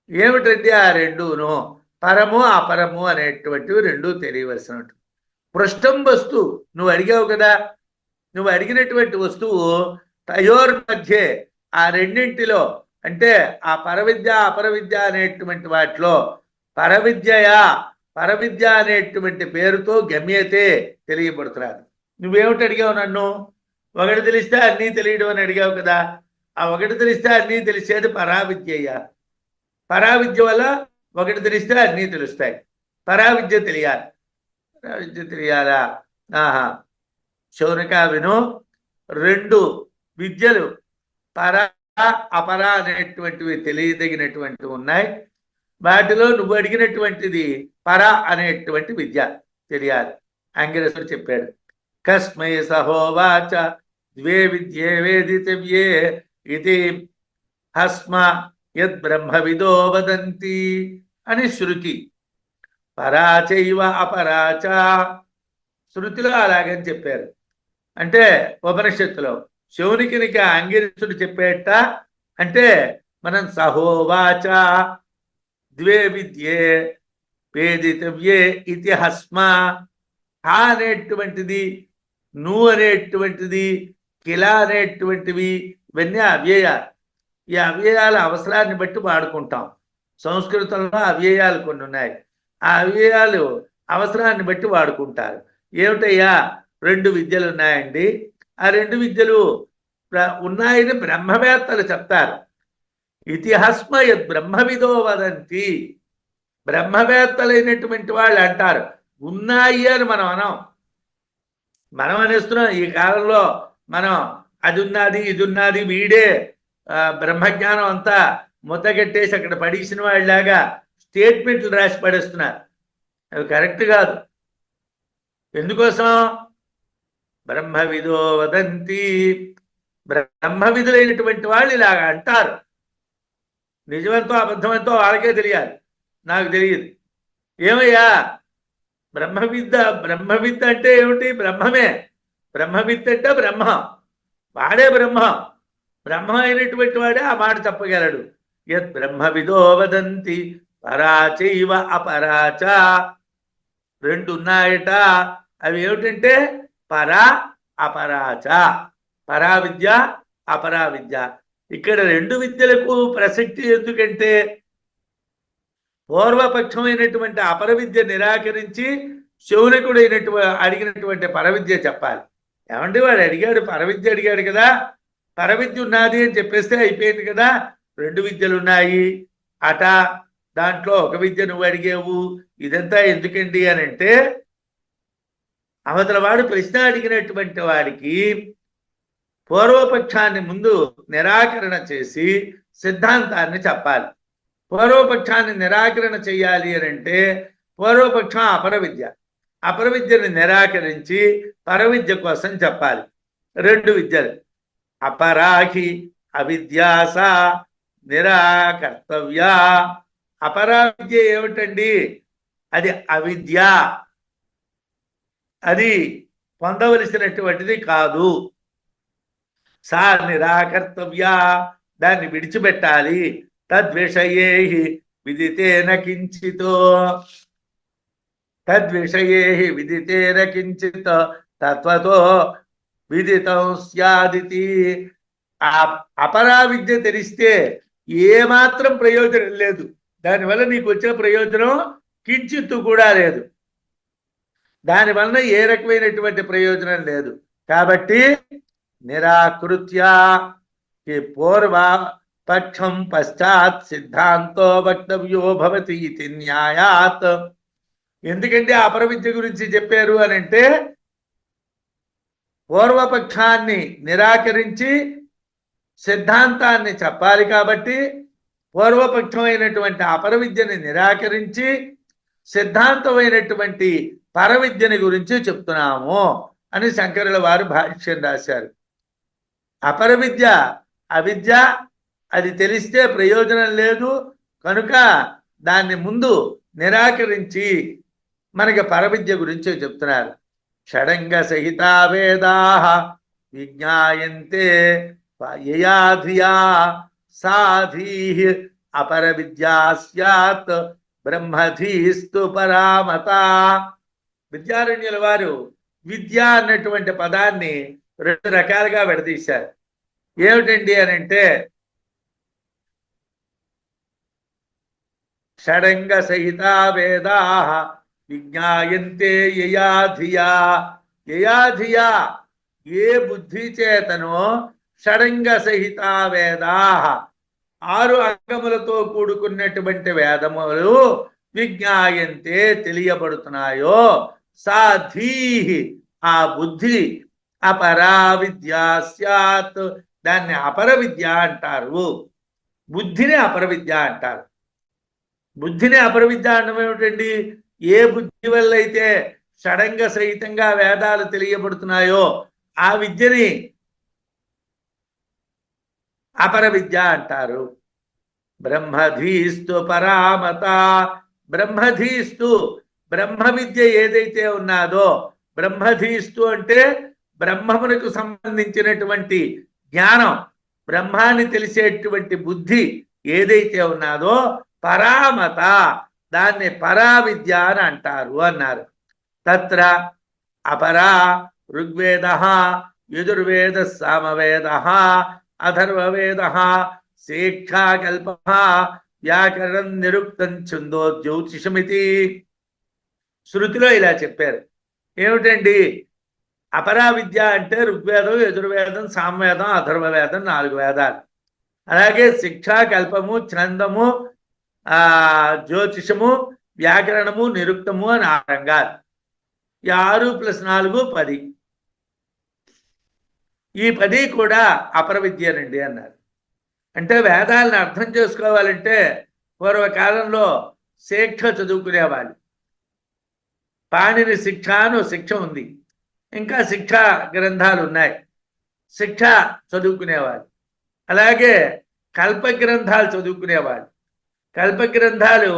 ఏమిటంటే ఆ రెండును? పరము అపరము అనేటువంటివి రెండు తెలియవలసినట్టు. పృష్ఠం వస్తువు, నువ్వు అడిగావు కదా, నువ్వు అడిగినటువంటి వస్తువు తయోర్ మధ్యే, ఆ రెండింటిలో, అంటే ఆ పరవిద్య అపరవిద్య అనేటువంటి వాటిలో పరవిద్యయా, పరవిద్య అనేటువంటి పేరుతో గమ్యతే తెలియబడుతున్నారు. నువ్వేమిటి అడిగావు నన్ను? ఒకటి తెలిస్తే అన్నీ తెలియడం అని అడిగావు కదా. ఆ ఒకటి తెలిస్తే అన్నీ తెలిసేది పరావిద్యయ్యా. పరావిద్య వల్ల ఒకటి తెలిస్తే అన్నీ తెలుస్తాయి. పరావిద్య తెలియాలి. పరావిద్య తెలియాలా? ఆహా, శౌనక విను, రెండు విద్యలు పర అపర అనేటువంటివి తెలియదగినటువంటివి ఉన్నాయి. వాటిలో నువ్వు అడిగినటువంటిది పర అనేటువంటి విద్య తెలియాలి. అంగిరసుడు చెప్పాడు. కస్మై సహోవాచ ద్వే విద్యే వేదితవ్యే ఇది హస్మ యద్ బ్రహ్మవిదో వదంతి అని శృతి. పరాచైవ అపరాచ, శృతిలో అలాగని చెప్పారు. అంటే ఉపనిషత్తులో శౌనికునికి అంగిరసుడు చెప్పేట. అంటే మనం సహోవాచ ద్వే విద్యే వేదితవ్యే ఇది హస్మ, హా అనేటువంటిది, నువ్వు అనేటువంటిది, కిలా అనేటువంటివి, ఇవన్నీ అవ్యయాలు. ఈ అవ్యయాల అవసరాన్ని బట్టి వాడుకుంటాం. సంస్కృతంలో అవ్యయాలు కొన్ని ఉన్నాయి. ఆ అవ్యయాలు అవసరాన్ని బట్టి వాడుకుంటారు. ఏమిటయ్యా? రెండు విద్యలు ఉన్నాయండి. ఆ రెండు విద్యలు ఉన్నాయని బ్రహ్మవేత్తలు చెప్తారు. ఇతిహాస్మ యద్ బ్రహ్మవిదో వదంతి, బ్రహ్మవేత్తలైనటువంటి వాళ్ళు అంటారు. ఉన్నాయి అని మనం అనం. మనం అనేస్తున్నాం ఈ కాలంలో. మనం అది ఉన్నది ఇది ఉన్నది, వీడే బ్రహ్మజ్ఞానం అంతా ముద్దగట్టేసి అక్కడ పడేసిన వాళ్ళలాగా స్టేట్మెంట్లు రాసి పడేస్తున్నారు. అవి కరెక్ట్ కాదు. ఎందుకోసం? బ్రహ్మవిదో వదంతి, బ్రహ్మవిధులైనటువంటి వాళ్ళు ఇలాగ అంటారు. నిజమంతో అబద్ధమంతో వాళ్ళకే తెలియాలి, నాకు తెలియదు. ఏమయ్యా బ్రహ్మవిద్య అంటే ఏమిటి? బ్రహ్మమే. బ్రహ్మవిద్య అంటే బ్రహ్మ, వాడే బ్రహ్మ. బ్రహ్మ అయినటువంటి వాడే ఆ మాట చెప్పగలడు. యత్ బ్రహ్మవిదో వదంతి పరాచైవ అపరాచ, రెండు ఉన్నాయట. అవి ఏమిటంటే పరా అపరాచ, పరావిద్య అపరావిద్య. ఇక్కడ రెండు విద్యలకు ప్రసక్తి ఎందుకంటే పూర్వపక్షమైనటువంటి అపర విద్య నిరాకరించి శౌనకుడు అడిగినటువంటి పరవిద్య చెప్పాలి. ఏమంటే వాడు అడిగాడు, పరవిద్య అడిగాడు కదా, పరవిద్య ఉన్నది అని చెప్పేస్తే అయిపోయింది కదా. రెండు విద్యలు ఉన్నాయి అట, దాంట్లో ఒక విద్య నువ్వు అడిగావు, ఇదంతా ఎందుకండి అని అంటే, అవతల వాడు ప్రశ్న అడిగినటువంటి వాడికి పూర్వపక్షాన్ని ముందు నిరాకరణ చేసి సిద్ధాంతాన్ని చెప్పాలి. పూర్వపక్షాన్ని నిరాకరణ చేయాలి అని అంటే పూర్వపక్షం అపర విద్య, అపర విద్యను నిరాకరించి పరవిద్య కోసం చెప్పాలి. రెండు విద్యలు అపరాహి అవిద్యాస నిరాకర్తవ్య. అపరా విద్య ఏమిటండి? అది అవిద్య, అది పొందవలసినటువంటిది కాదు. సా నిరాకర్తవ్య, దాన్ని విడిచిపెట్టాలి. తద్విషయే విదితేన కించితో, తద్విషయే విదితేన కించిత్ తత్వతో విదితం స్యాదితి. ఆ అపరా విద్య తెలిస్తే ఏమాత్రం ప్రయోజనం లేదు. దానివల్ల నీకు వచ్చిన ప్రయోజనం కించిత్తు కూడా లేదు. దానివల్ల ఏ రకమైనటువంటి ప్రయోజనం లేదు. కాబట్టి నిరాకృత్య పూర్వ పక్షం పశ్చాత్ సిద్ధాంతో వక్తవ్యో భవతి ఇది న్యాయాత్. ఎందుకంటే అపర విద్య గురించి చెప్పారు అని అంటే పూర్వపక్షాన్ని నిరాకరించి సిద్ధాంతాన్ని చెప్పాలి. కాబట్టి పూర్వపక్షమైనటువంటి అపర విద్యని నిరాకరించి సిద్ధాంతమైనటువంటి పరవిద్యని గురించి చెప్తున్నాము అని శంకరుల వారు భాష్యం రాశారు. అపర విద్య అవిద్య, అది తెలిస్తే ప్రయోజనం లేదు కనుక దాన్ని ముందు నిరాకరించి మనకి పరవిద్య గురించి చెప్తున్నారు. షడంగ సహిత వేదా విజ్ఞాయంతే యయాధియా సాధీ అపర విద్యా స్యాత్ బ్రహ్మధీస్తు పరామత. విద్యారణ్యుల వారు విద్య అన్నటువంటి పదాన్ని రెండు రకాలుగా విడదీశారు. ఏమిటండి అని అంటే షడంగ సహిత వేదా విజ్ఞాయంతే యయాధియా. యయాధియా ఏ బుద్ధి చేతనో షడంగ సహిత వేదా 6 అంగములతో కూడుకున్నటువంటి వేదములు విజ్ఞాయంతే తెలియబడుతున్నాయో సాధీ ఆ బుద్ధి అపరా విద్యా స్యాత్ దాన్ని అపర విద్య అంటారు. బుద్ధిని అపర విద్య అంటారు. బుద్ధిని అపర విద్య అనడం ఏమిటండి? ఏ బుద్ధి వల్ల అయితే షడంగ సహితంగా వేదాలు తెలియబడుతున్నాయో ఆ విద్యని అపర విద్య అంటారు. బ్రహ్మధీస్తు పరామత. బ్రహ్మధీస్తు బ్రహ్మ విద్య ఏదైతే ఉన్నాదో, బ్రహ్మధీస్తు అంటే బ్రహ్మమునకు సంబంధించినటువంటి జ్ఞానం, బ్రహ్మాన్ని తెలిసేటువంటి బుద్ధి ఏదైతే ఉన్నాదో పరామత దాన్ని పరా విద్య అని అంటారు అన్నారు. తత్ర అపరా ఋగ్వేద యజుర్వేద సామవేద అథర్వవేద శిక్షాకల్ప వ్యాకరణం నిరుక్తం ఛందో జ్యోతిషమితి. శృతిలో ఇలా చెప్పారు. ఏమిటండి అపరా విద్య అంటే ఋగ్వేదం, యజుర్వేదం, సామవేదం, అథర్వవేదం 4 వేదాలు. అలాగే శిక్షాకల్పము, ఛందము, జ్యోతిషము, వ్యాకరణము, నిరుక్తము అని 6 రంగాలు. 6 + 4 10. ఈ 10 కూడా అపర విద్యనండి అన్నారు. అంటే వేదాలను అర్థం చేసుకోవాలంటే పూర్వకాలంలో శిక్ష చదువుకునేవాళ్ళు. పాణిని శిక్ష అని శిక్ష ఉంది, ఇంకా శిక్షా గ్రంథాలు ఉన్నాయి, శిక్ష చదువుకునేవాళ్ళు. అలాగే కల్ప గ్రంథాలు చదువుకునేవాళ్ళు. కల్ప గ్రంథాలు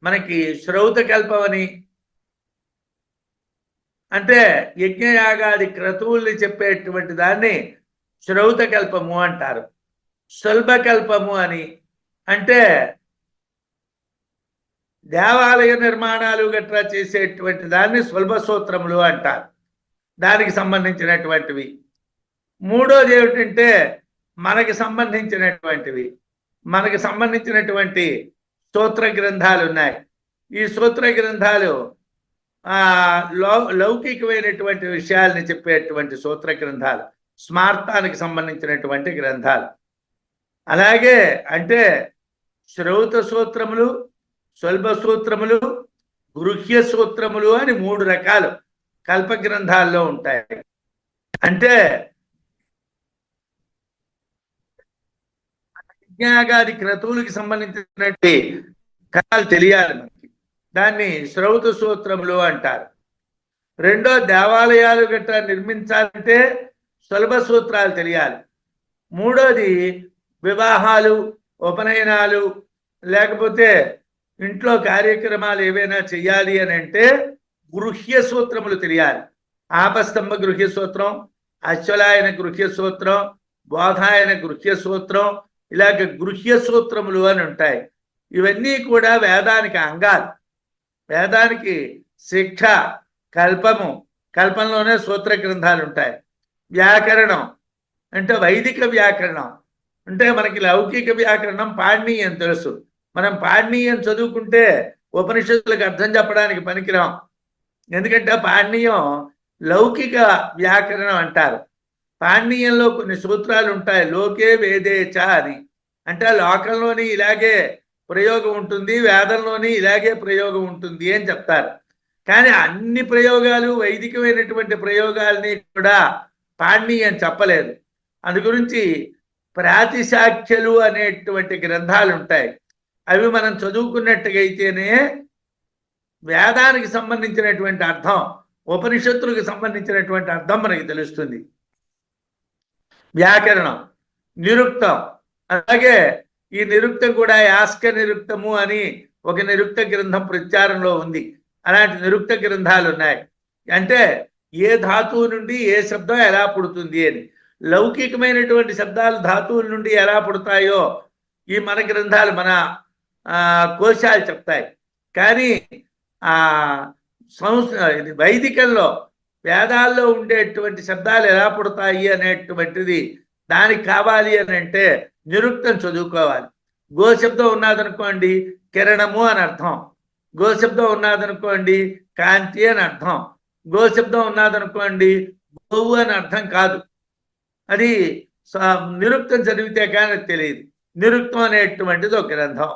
మనకి శ్రౌత కల్పమని, అంటే యజ్ఞయాగాది క్రతువుల్ని చెప్పేటువంటి దాన్ని శ్రౌత కల్పము అంటారు. స్వల్పకల్పము అని అంటే దేవాలయ నిర్మాణాలు గట్రా చేసేటువంటి దాన్ని స్వల్ప సూత్రములు అంటారు, దానికి సంబంధించినటువంటివి. మూడోది ఏమిటంటే మనకి సంబంధించినటువంటి స్తోత్ర గ్రంథాలు ఉన్నాయి. ఈ స్తోత్ర గ్రంథాలు లౌకికమైనటువంటి విషయాల్ని చెప్పేటువంటి స్తోత్ర గ్రంథాలు, స్మార్తానికి సంబంధించినటువంటి గ్రంథాలు. అలాగే అంటే శ్రౌత సూత్రములు, స్వల్ప సూత్రములు, గృహ్య సూత్రములు అని 3 రకాలు కల్ప గ్రంథాల్లో ఉంటాయి. అంటే యజ్ఞాగాది క్రతువులకి సంబంధించినటువంటి కథలు తెలియాలి మనకి, దాన్ని శ్రౌత సూత్రములు అంటారు. రెండో దేవాలయాలు గట్రా నిర్మించాలంటే స్వల్ప సూత్రాలు తెలియాలి. మూడోది వివాహాలు, ఉపనయనాలు, లేకపోతే ఇంట్లో కార్యక్రమాలు ఏవైనా చెయ్యాలి అని అంటే గృహ్య సూత్రములు తెలియాలి. ఆపస్తంభ గృహ్య సూత్రం, అశ్వలాయన గృహ్య సూత్రం, బోధాయన గృహ్య సూత్రం, ఇలాగ గృహ్య సూత్రములు అని ఉంటాయి. ఇవన్నీ కూడా వేదానికి అంగాలు. వేదానికి శిక్ష, కల్పము, కల్పంలోనే సూత్ర గ్రంథాలు ఉంటాయి. వ్యాకరణం అంటే వైదిక వ్యాకరణం అంటే మనకి లౌకిక వ్యాకరణం పాణినీయం తెలుసు. మనం పాణినీయం చదువుకుంటే ఉపనిషత్తులకు అర్థం చెప్పడానికి పనికిరాం. ఎందుకంటే పాణినీయం లౌకిక వ్యాకరణం అంటారు. పాణినీయంలో కొన్ని సూత్రాలు ఉంటాయి. లోకే వేదేచ అని అంటే లోకంలోని ఇలాగే ప్రయోగం ఉంటుంది, వేదంలోని ఇలాగే ప్రయోగం ఉంటుంది అని చెప్తారు. కానీ అన్ని ప్రయోగాలు వైదికమైనటువంటి ప్రయోగాల్ని కూడా పాణినీయం చెప్పలేదు. అందు గురించి ప్రాతిశాఖ్యలు అనేటువంటి గ్రంథాలు ఉంటాయి. అవి మనం చదువుకున్నట్టుగైతేనే వేదానికి సంబంధించినటువంటి అర్థం, ఉపనిషత్తులకు సంబంధించినటువంటి అర్థం మనకి తెలుస్తుంది. వ్యాకరణం, నిరుక్తం, అలాగే ఈ నిరుక్తం కూడా యాస్క నిరుక్తము అని ఒక నిరుక్త గ్రంథం ప్రచారంలో ఉంది. అలాంటి నిరుక్త గ్రంథాలు ఉన్నాయి. అంటే ఏ ధాతువు నుండి ఏ శబ్దం ఎలా పుడుతుంది అని. లౌకికమైనటువంటి శబ్దాలు ధాతువుల నుండి ఎలా పుడతాయో ఈ మన గ్రంథాలు, మన కోశాలు చెప్తాయి. కానీ వైదికంలో వేదాల్లో ఉండేటువంటి శబ్దాలు ఎలా పుడతాయి అనేటువంటిది దానికి కావాలి అని అంటే నిరుక్తం చదువుకోవాలి. గోశబ్దం ఉన్నదనుకోండి కిరణము అని అర్థం, గోశబ్దం ఉన్నదనుకోండి కాంతి అని అర్థం, గోశబ్దం ఉన్నదనుకోండి గోవు అని అర్థం కాదు. అది నిరుక్తం చదివితే కానీ తెలియదు. నిరుక్తం అనేటువంటిది ఒక గ్రంథం.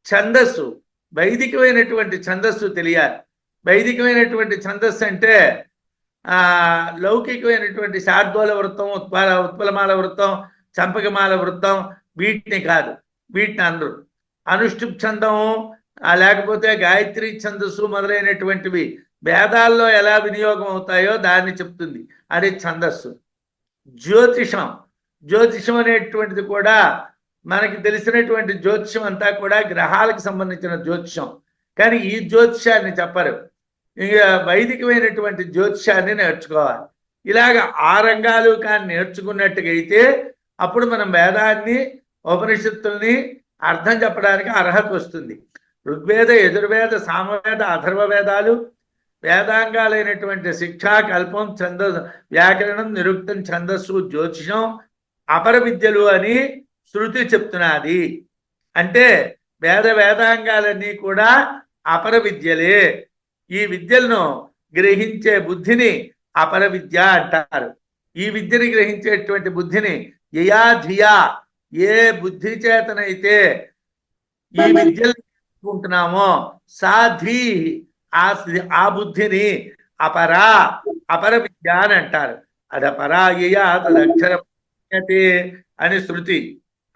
ఛందస్సు, వైదికమైనటువంటి ఛందస్సు తెలియాలి. వైదికమైనటువంటి ఛందస్సు అంటే లౌకికమైనటువంటి శార్దూల వృత్తం, ఉత్పలమాల వృత్తం, చంపకమాల వృత్తం వీటిని కాదు. వీటిని అనరు. అనుష్ఠుప్ ఛందము లేకపోతే గాయత్రి ఛందస్సు మొదలైనటువంటివి వేదాల్లో ఎలా వినియోగం అవుతాయో దాన్ని చెప్తుంది. అది ఛందస్సు. జ్యోతిషం, జ్యోతిషం అనేటువంటిది కూడా మనకి తెలిసినటువంటి జ్యోతిషం అంతా కూడా గ్రహాలకు సంబంధించిన జ్యోతిషం. కానీ ఈ జ్యోతిషాన్ని చెప్పరు. ఇక వైదికమైనటువంటి జ్యోతిషాన్ని నేర్చుకోవాలి. ఇలాగ ఆ రంగాలు కానీ నేర్చుకున్నట్టుగైతే అప్పుడు మనం వేదాన్ని, ఉపనిషత్తుల్ని అర్థం చెప్పడానికి అర్హత వస్తుంది. ఋగ్వేద, యజుర్వేద, సామవేద, అథర్వ వేదాలు, వేదాంగాలైనటువంటి శిక్ష, కల్పం, ఛందస్సు, వ్యాకరణం, నిరుక్తం, ఛందస్సు, జ్యోతిషం అపర విద్యలు అని శృతి చెప్తున్నది. అంటే వేదాంగాలన్నీ కూడా అపర విద్యలే. ఈ విద్యలను గ్రహించే బుద్ధిని అపర విద్య అంటారు. ఈ విద్యని గ్రహించేటువంటి బుద్ధిని యయా ధియా, ఏ బుద్ధి చేతనైతే ఈ విద్యలు నేర్చుకుంటున్నామో సాధి, ఆ బుద్ధిని అపర విద్య అని అంటారు. అది అపరాయయా తదక్షర అని శృతి.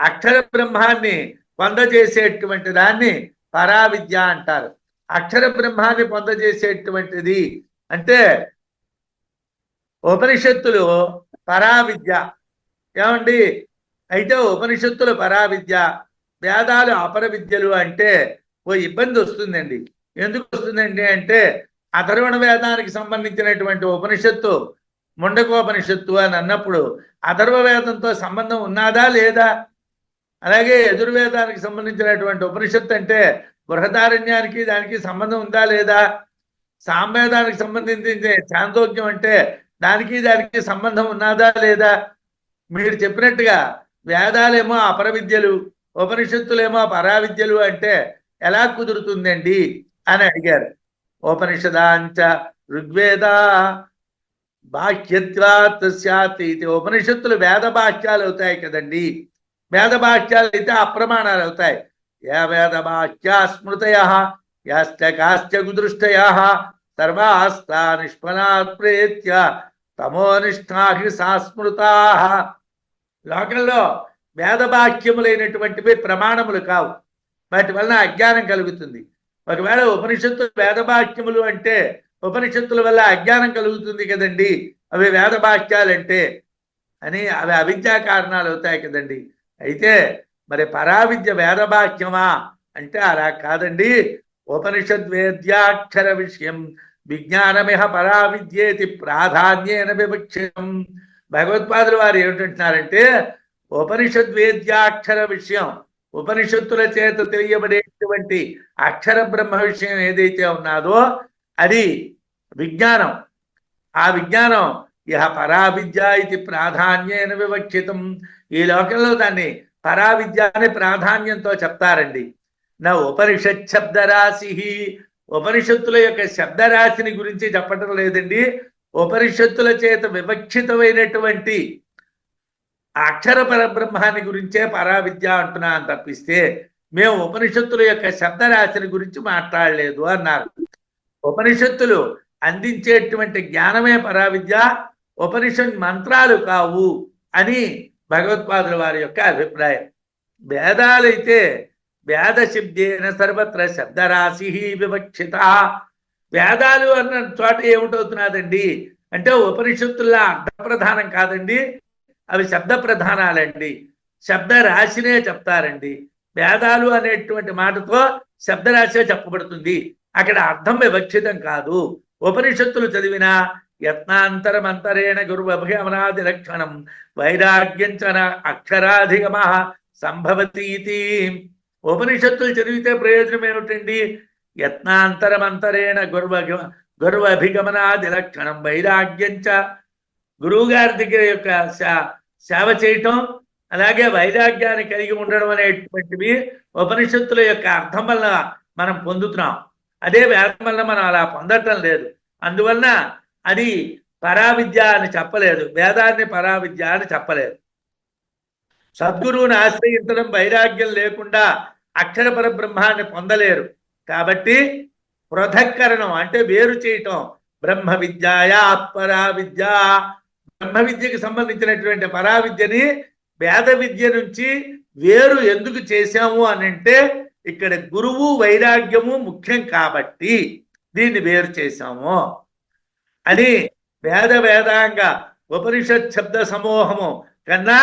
అక్షర బ్రహ్మాన్ని పొందజేసేటువంటి దాన్ని పరా విద్య అంటారు. అక్షర బ్రహ్మాన్ని పొందజేసేటువంటిది అంటే ఉపనిషత్తులు పరా విద్య. ఏమండి, అయితే ఉపనిషత్తులు పరా విద్య, వేదాలు అపర విద్యలు అంటే ఓ ఇబ్బంది వస్తుందండి. ఎందుకు వస్తుందండి అంటే అథర్వణ వేదానికి సంబంధించినటువంటి ఉపనిషత్తు ముండకోపనిషత్తు అని అన్నప్పుడు అథర్వ వేదంతో సంబంధం ఉన్నదా లేదా? అలాగే యజుర్వేదానికి సంబంధించినటువంటి ఉపనిషత్తు అంటే బృహదారణ్యానికి దానికి సంబంధం ఉందా లేదా? సామవేదానికి సంబంధించిన చాందోగ్యం అంటే దానికి సంబంధం ఉన్నదా లేదా? మీరు చెప్పినట్టుగా వేదాలేమో అపర విద్యలు, ఉపనిషత్తులేమో పరావిద్యలు అంటే ఎలా కుదురుతుందండి అని అడిగారు. ఉపనిషదాంచ ఋగ్వేద బాహ్యత్వాత్ స్యాత్. ఇది ఉపనిషత్తులు వేద బాహ్యాలు అవుతాయి కదండి. వేద బాహ్యాలు అయితే అప్రమాణాలు అవుతాయి. యా వేద బాహ్యా స్మృతయ యాశ్చ గుదృష్టయ సర్వాస్తా నిష్ఫలాత్ ప్రేత్య తమోనిష్ఠాహి సాస్మృతా. లోకంలో వేదవాక్యములైనటువంటివి ప్రమాణములు కావు. వాటి వలన అజ్ఞానం కలుగుతుంది. ఒకవేళ ఉపనిషత్తులు వేదవాక్యములు అంటే ఉపనిషత్తుల వల్ల అజ్ఞానం కలుగుతుంది కదండి, అవి వేదవాక్యాలంటే అని అవి అవిద్యా కారణాలు అవుతాయి కదండి. అయితే మరి పరావిద్య వేదవాక్యమా అంటే అలా కాదండి. ఉపనిషద్ వేద్యాక్షర విషయం విజ్ఞానమిహ పరావిద్యేతి ప్రాధాన్యేన వివక్షం. భగవత్పాదులు వారు ఏమిటంటున్నారంటే ఉపనిషద్ వేద్యాక్షర విషయం, ఉపనిషత్తుల చేత తెలియబడేటువంటి అక్షర బ్రహ్మ విషయం ఏదైతే ఉన్నదో అది విజ్ఞానం. ఆ విజ్ఞానం ఇహ పరావిద్య ఇది ప్రాధాన్యేన వివక్షితం. ఈ లోకంలో దాన్ని పరావిద్య అని ప్రాధాన్యంతో చెప్తారండి. నా ఉపనిషత్ శబ్దరాశి, ఉపనిషత్తుల యొక్క శబ్దరాశిని గురించి చెప్పటం లేదండి. ఉపనిషత్తుల చేత వివక్షితమైనటువంటి అక్షర పరబ్రహ్మాన్ని గురించే పరావిద్య అంటున్నాను తప్పిస్తే మేము ఉపనిషత్తుల యొక్క శబ్దరాశిని గురించి మాట్లాడలేదు అన్నారు. ఉపనిషత్తులు అందించేటువంటి జ్ఞానమే పరావిద్య, ఉపనిషత్ మంత్రాలు కావు అని భగవత్పాదుల వారి యొక్క అభిప్రాయం. వేదాలైతే వేద శబ్దేన సర్వత్ర శబ్దరాశి వివక్షిత. వేదాలు అన్న చోట ఏమిటవుతున్నదండి అంటే ఉపనిషత్తుల్లా అర్థ ప్రధానం కాదండి, అవి శబ్ద ప్రధానాలండి. శబ్ద రాశినే చెప్తారండి. వేదాలు అనేటువంటి మాటతో శబ్దరాశి చెప్పబడుతుంది, అక్కడ అర్థం వివక్షితం కాదు. ఉపనిషత్తులు చదివిన యత్నాంతరమంతరేణ గురువభయమనాది లక్షణం వైరాగ్యంచన అక్షరాధిగమ సంభవతీతి. ఉపనిషత్తులు చదివితే ప్రయోజనం ఏమిటండి? యత్నాంతరమంతరేణ గురువభిగమనాది లక్షణం వైరాగ్యంచ, గురువు గారి దగ్గర యొక్క సేవ చేయటం, అలాగే వైరాగ్యాన్ని కలిగి ఉండడం అనేటువంటివి ఉపనిషత్తుల యొక్క అర్థం వల్ల మనం పొందుతున్నాం. అదే వేదం వల్ల మనం అలా పొందటం లేదు. అందువలన అది పరావిద్య అని చెప్పలేదు, వేదాన్ని పరావిద్య అని చెప్పలేదు. సద్గురువుని ఆశ్రయించడం వైరాగ్యం లేకుండా అక్షర పరబ్రహ్మాన్ని పొందలేరు. కాబట్టి పృథక్కరణం అంటే వేరు చేయటం. బ్రహ్మ విద్యయా పరావిద్య, బ్రహ్మ విద్యకి సంబంధించినటువంటి పరావిద్యని వేద విద్య నుంచి వేరు ఎందుకు చేశాము అని అంటే ఇక్కడ గురువు వైరాగ్యము ముఖ్యం కాబట్టి దీన్ని వేరు చేశాము అని వేదాంగ ఉపనిషత్ శబ్ద సమూహము కన్నా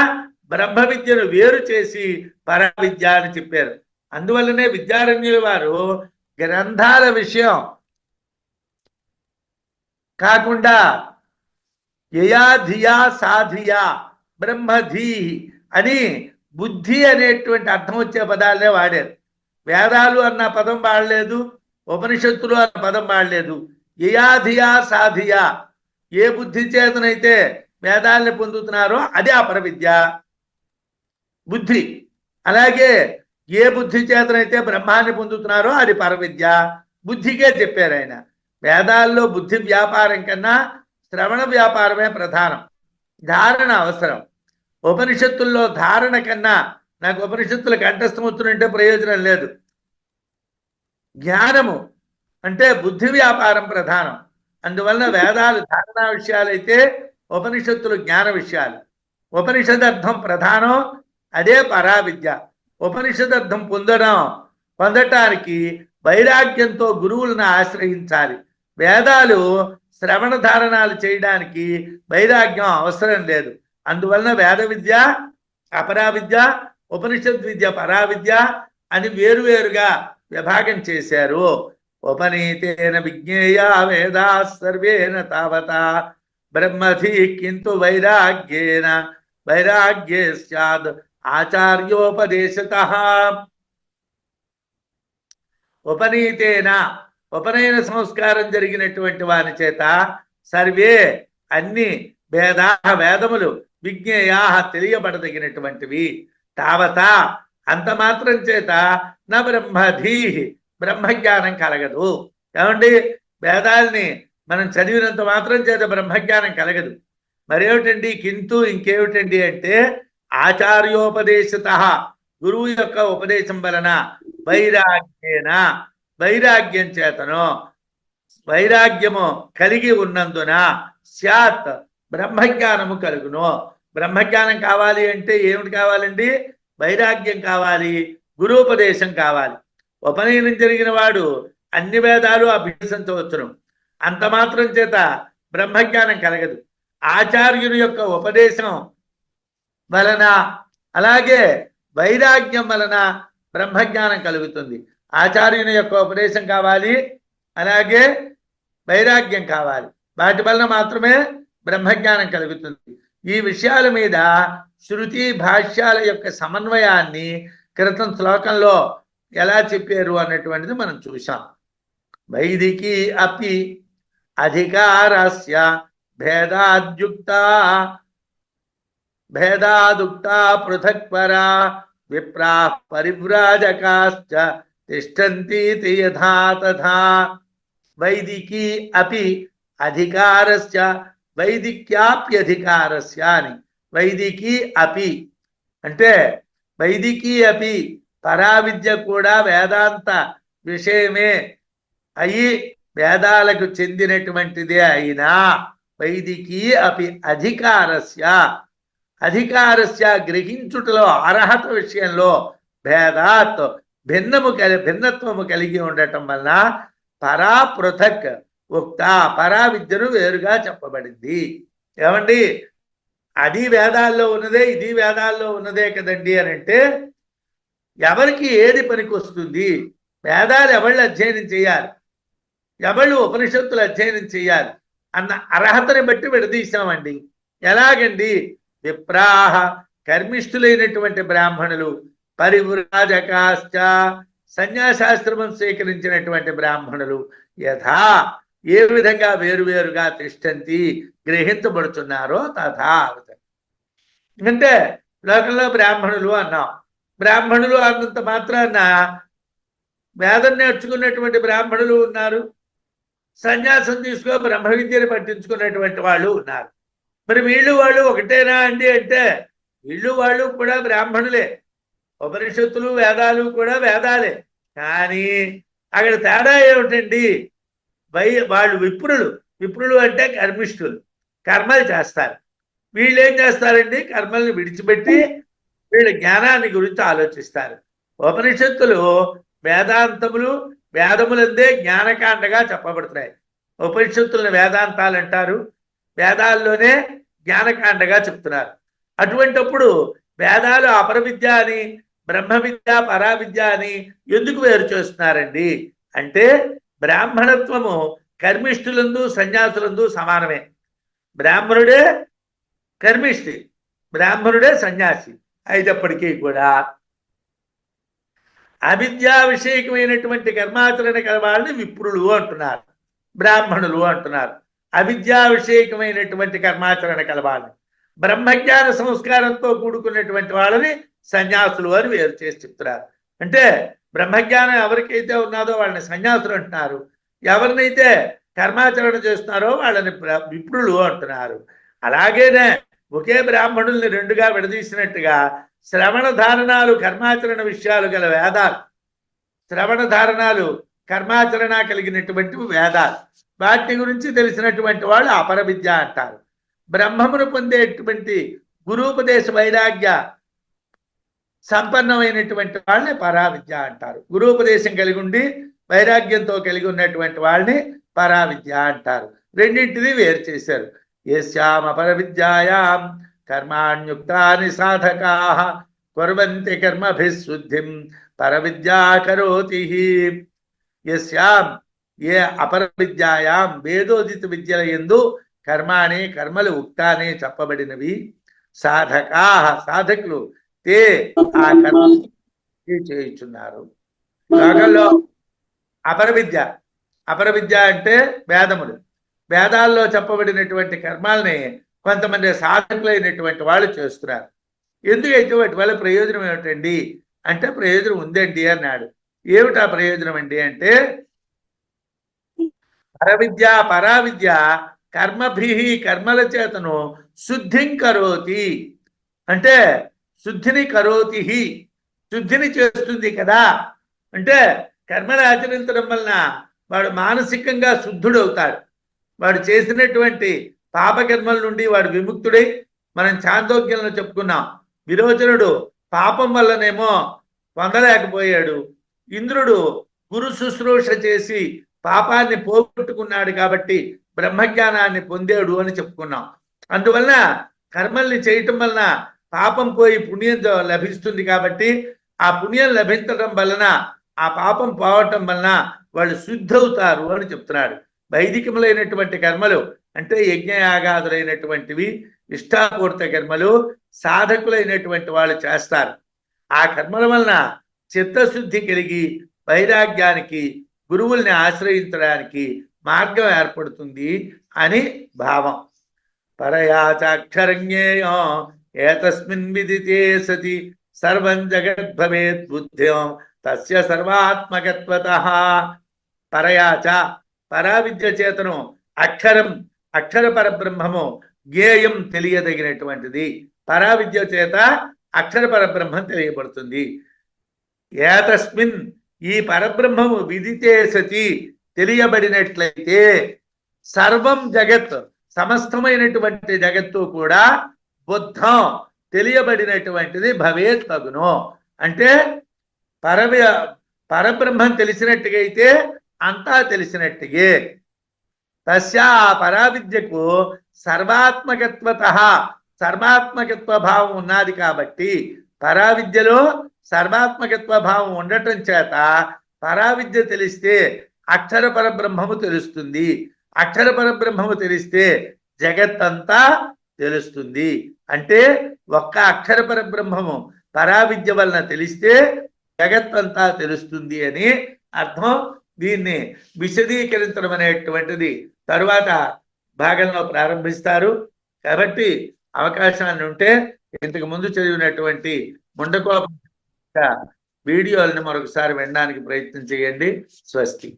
బ్రహ్మ విద్యను వేరు చేసి పరవిద్య అని చెప్పారు. అందువల్లనే విద్యారణ్యుల వారు గ్రంథాల విషయం కాకుండా యయా ధియా సాధియా బ్రహ్మధీ అని బుద్ధి అనేటువంటి అర్థం వచ్చే పదాలనే వాడారు. వేదాలు అన్న పదం వాడలేదు, ఉపనిషత్తులు అన్న పదం వాడలేదు. యయా ధియా సాధియా, ఏ బుద్ధి చేతనైతే వేదాలని పొందుతున్నారో అదే అపర విద్య బుద్ధి. అలాగే ఏ బుద్ధి చేతనైతే బ్రహ్మాన్ని పొందుతున్నారో అది పరవిద్య. బుద్ధికే చెప్పారు ఆయన. వేదాల్లో బుద్ధి వ్యాపారం కన్నా శ్రవణ వ్యాపారమే ప్రధానం, ధారణ అవసరం. ఉపనిషత్తుల్లో ధారణ కన్నా నాకు ఉపనిషత్తులు కంఠస్థమవుతున్నంటే ప్రయోజనం లేదు. జ్ఞానము అంటే బుద్ధి వ్యాపారం ప్రధానం. అందువలన వేదాలు ధారణా విషయాలైతే ఉపనిషత్తులు జ్ఞాన విషయాలు. ఉపనిషదర్థం ప్రధానం, అదే పరావిద్య. ఉపనిషదర్థం పొందటానికి వైరాగ్యంతో గురువులను ఆశ్రయించాలి. వేదాలు శ్రవణ ధారణాలు చేయడానికి వైరాగ్యం అవసరం లేదు. అందువలన వేద విద్య అపరావిద్య, ఉపనిషద్ విద్య పరావిద్య అని వేరువేరుగా విభాగం చేశారు. ఉపనీతేన విజ్ఞేయ వేదా సర్వేన తావత బ్రహ్మధి కింటు వైరాగ్యే స్యాద్ ఆచార్యోపదేశతః. ఉపనీతేన ఉపనయన సంస్కారం జరిగినటువంటి వాని చేత సర్వే అన్ని వేదములు విజ్ఞేయా తెలియబడదగినటువంటివి. తావత అంత మాత్రం చేత నా బ్రహ్మధీ బ్రహ్మజ్ఞానం కలగదు. ఏమండి, వేదాల్ని మనం చదివినంత మాత్రం చేత బ్రహ్మజ్ఞానం కలగదు. మరేమిటండి కింటూ ఇంకేమిటండి అంటే ఆచార్యోపదేశత, గురువు యొక్క ఉపదేశం వలన వైరాగ్యేన వైరాగ్యం చేతను వైరాగ్యము కలిగి ఉన్నందున స్యాత్ బ్రహ్మజ్ఞానము కలుగును. బ్రహ్మజ్ఞానం కావాలి అంటే ఏమిటి కావాలండి? వైరాగ్యం కావాలి, గురూపదేశం కావాలి. ఉపనయనం జరిగిన వాడు అన్ని వేదాలు అభ్యసించవచ్చును, అంత మాత్రం చేత బ్రహ్మజ్ఞానం కలగదు. ఆచార్యుని యొక్క ఉపదేశం వలన అలాగే వైరాగ్యం వలన బ్రహ్మజ్ఞానం కలుగుతుంది. ఆచార్యుని యొక్క ఉపదేశం కావాలి, అలాగే వైరాగ్యం కావాలి. వాటి వలన మాత్రమే బ్రహ్మజ్ఞానం కలుగుతుంది. ఈ విషయాల మీద శృతి భాష్యాల యొక్క సమన్వయాన్ని క్రితం శ్లోకంలో ఎలా చెప్పారు అన్నటువంటిది మనం చూసాం. వైదికి అపి అధికారస్య భేదాదుక్తా పృథక్పరా విప్రాః పరివ్రాజకాశ్చ తిష్టంతీతి యథా తథా వైదికీ అపి అధికారస్య వైదిక్యాప్యధికారస్య అని. వైదికీ అపి అంటే వైదికీ అపి పరావిద్య కూడా వేదాంత విషయమే అయి వేదాలకు చెందినటువంటిదే అయినా వైదికీ అపి అధికారస్య గ్రహించుటలో అర్హత విషయంలో భేదాత్ భిన్నత్వము కలిగి ఉండటం వలన పరా పృథక్ ఉక్త పరా విద్యను వేరుగా చెప్పబడింది. ఏమండి, అది వేదాల్లో ఉన్నదే ఇది వేదాల్లో ఉన్నదే కదండి అని అంటే ఎవరికి ఏది పనికి వస్తుంది? వేదాలు ఎవళ్ళు అధ్యయనం చేయాలి, ఎవళ్ళు ఉపనిషత్తులు అధ్యయనం చేయాలి అన్న అర్హతని బట్టి విడదీశామండి. ఎలాగండి? విప్రాహ కర్మిష్ఠులైనటువంటి బ్రాహ్మణులు, పరివ్రాజకాశ్చ సన్యాసాశ్రమం స్వీకరించినటువంటి బ్రాహ్మణులు యథా ఏ విధంగా వేరువేరుగా తిష్టంతి గ్రహించబడుతున్నారో తథా. అంటే లోకంలో బ్రాహ్మణులు అన్నాం, బ్రాహ్మణులు అన్నంత మాత్రాన వేదం నేర్చుకున్నటువంటి బ్రాహ్మణులు ఉన్నారు, సన్యాసం తీసుకో బ్రహ్మ విద్యను పట్టించుకున్నటువంటి వాళ్ళు ఉన్నారు. మరి వీళ్ళు వాళ్ళు ఒకటేనా అండి అంటే వీళ్ళు వాళ్ళు కూడా బ్రాహ్మణులే, ఉపనిషత్తులు వేదాలు కూడా వేదాలే. కానీ అక్కడ తేడా ఏమిటండి? వాళ్ళు విప్రులు అంటే కర్మిష్ఠులు, కర్మలు చేస్తారు. వీళ్ళు ఏం చేస్తారండి? కర్మల్ని విడిచిపెట్టి వీళ్ళ జ్ఞానాన్ని గురించి ఆలోచిస్తారు. ఉపనిషత్తులు వేదములందే జ్ఞానకాండగా చెప్పబడుతున్నాయి. ఉపనిషత్తులను వేదాంతాలు అంటారు, వేదాల్లోనే జ్ఞానకాండగా చెప్తున్నారు. అటువంటిప్పుడు వేదాలు అపర విద్య అని బ్రహ్మ విద్య పరావిద్య అని ఎందుకు వేరు చేస్తున్నారండి అంటే బ్రాహ్మణత్వము కర్మిష్ఠులందు సన్యాసులందు సమానమే. బ్రాహ్మణుడే కర్మిష్ఠి, బ్రాహ్మణుడే సన్యాసి అయినప్పటికీ కూడా అవిద్యా విషయకమైనటువంటి కర్మాచరణ కల వాళ్ళని విప్రులు అంటున్నారు, బ్రాహ్మణులు అంటున్నారు. అవిద్యా విషయకమైనటువంటి కర్మాచరణ కల వాళ్ళని, బ్రహ్మజ్ఞాన సంస్కారంతో కూడుకున్నటువంటి వాళ్ళని సన్యాసులు అని వేరు చేసి చెప్తున్నారు. అంటే బ్రహ్మజ్ఞానం ఎవరికైతే ఉన్నదో వాళ్ళని సన్యాసులు అంటున్నారు, ఎవరినైతే కర్మాచరణ చేస్తున్నారో వాళ్ళని విప్రులు అంటున్నారు. అలాగేనే ఒకే బ్రాహ్మణుల్ని రెండుగా విడదీసినట్టుగా శ్రవణ ధారణాలు కర్మాచరణ విషయాలు గల వేదాలు, శ్రవణ ధారణాలు కర్మాచరణ కలిగినటువంటి వేదాలు, వాటి గురించి తెలిసినటువంటి వాళ్ళు అపర విద్య అంటారు. బ్రహ్మమును పొందేటువంటి గురూపదేశ వైరాగ్య సంపన్నమైనటువంటి వాళ్ళని పరావిద్య అంటారు. గురూపదేశం కలిగి ఉండి వైరాగ్యంతో కలిగి ఉన్నటువంటి వాళ్ళని పరావిద్య అంటారు. రెండింటిని వేరు చేశారు. యస్యాం అపర విద్యాయాం కర్మాణ్యుక్తాని సాధకాః కుర్వంతి కర్మభిః శుద్ధిం పరవిద్యా కరోతి. యస్యాం ఏ అపర విద్యాయాం వేదోదిత విద్యల యందు కర్మాణి కర్మలు ఉక్తానే చెప్పబడినవి, సాధకాః సాధకులు తే ఆ కర్మ చేయుచున్నారు. లోకంలో అపర విద్య అంటే వేదములు, వేదాల్లో చెప్పబడినటువంటి కర్మాలని కొంతమంది సాధకులైనటువంటి వాళ్ళు చేస్తున్నారు. ఎందుకైతే వాటి వల్ల ప్రయోజనం ఏమిటండి అంటే ప్రయోజనం ఉందండి అన్నాడు. ఏమిటా ప్రయోజనం అండి అంటే పరావిద్య కర్మభి కర్మల చేతను శుద్ధిం కరోతి అంటే శుద్ధిని కరోతి, శుద్ధిని చేస్తుంది కదా. అంటే కర్మలు ఆచరించడం వలన వాడు మానసికంగా శుద్ధుడవుతాడు. వాడు చేసినటువంటి పాపకర్మల నుండి వాడు విముక్తుడై, మనం చాందోగ్యంలో చెప్పుకున్నాం, విరోచనుడు పాపం వల్లనేమో పొందలేకపోయాడు, ఇంద్రుడు గురు శుశ్రూష చేసి పాపాన్ని పోగొట్టుకున్నాడు కాబట్టి బ్రహ్మజ్ఞానాన్ని పొందాడు అని చెప్పుకున్నాం. అందువలన కర్మల్ని చేయటం వలన పాపం పోయి పుణ్యం లభిస్తుంది కాబట్టి ఆ పుణ్యం లభించడం వలన ఆ పాపం పోవటం వలన వాళ్ళు శుద్ధవుతారు అని చెప్తున్నాడు. వైదికములైనటువంటి కర్మలు అంటే యజ్ఞయాగాదులైనటువంటివి ఇష్టాపూర్త కర్మలు సాధకులైనటువంటి వాళ్ళు చేస్తారు. ఆ కర్మల వలన చిత్తశుద్ధి కలిగి వైరాగ్యానికి గురువుల్ని ఆశ్రయించడానికి మార్గం ఏర్పడుతుంది అని భావం. పరయా చాక్షరం జ్ఞేయం ఏతస్మిన్ విదితే సతి సర్వం జగద్భవేత్ బుద్ధ్యం తస్య సర్వాత్మకత్వతః. పరయాచ పరావిద్య చేతను అక్షరం అక్షర పరబ్రహ్మము జ్ఞేయం తెలియదగినటువంటిది. పరావిద్య చేత అక్షర పరబ్రహ్మం తెలియబడుతుంది. ఏతస్మిన్ ఈ పరబ్రహ్మము విదితే సతి తెలియబడినట్లయితే సర్వం జగత్ సమస్తమైనటువంటి జగత్తు కూడా బుద్ధం తెలియబడినటువంటిది భవేత్ తగును. అంటే పరబ్రహ్మం తెలిసినట్టుగా అయితే అంతా తెలిసినట్టుగే. తస్యా పరావిద్యకు సర్వాత్మకత్వత సర్వాత్మకత్వ భావం ఉన్నది కాబట్టి పరావిద్యలో సర్వాత్మకత్వ భావం ఉండటం చేత పరావిద్య తెలిస్తే అక్షర పరబ్రహ్మము తెలుస్తుంది. అక్షర పరబ్రహ్మము తెలిస్తే జగత్తంతా తెలుస్తుంది. అంటే ఒక్క అక్షర పరబ్రహ్మము పరావిద్య వలన తెలిస్తే జగత్తంతా తెలుస్తుంది అని అర్థం. దీన్ని విశదీకరించడం అనేటువంటిది తరువాత భాగంలో ప్రారంభిస్తారు. కాబట్టి అవకాశాన్ని ఉంటే ఇంతకు ముందు చదివినటువంటి ముండకోప వీడియోలను మరొకసారి వినడానికి ప్రయత్నం చేయండి. స్వస్తి.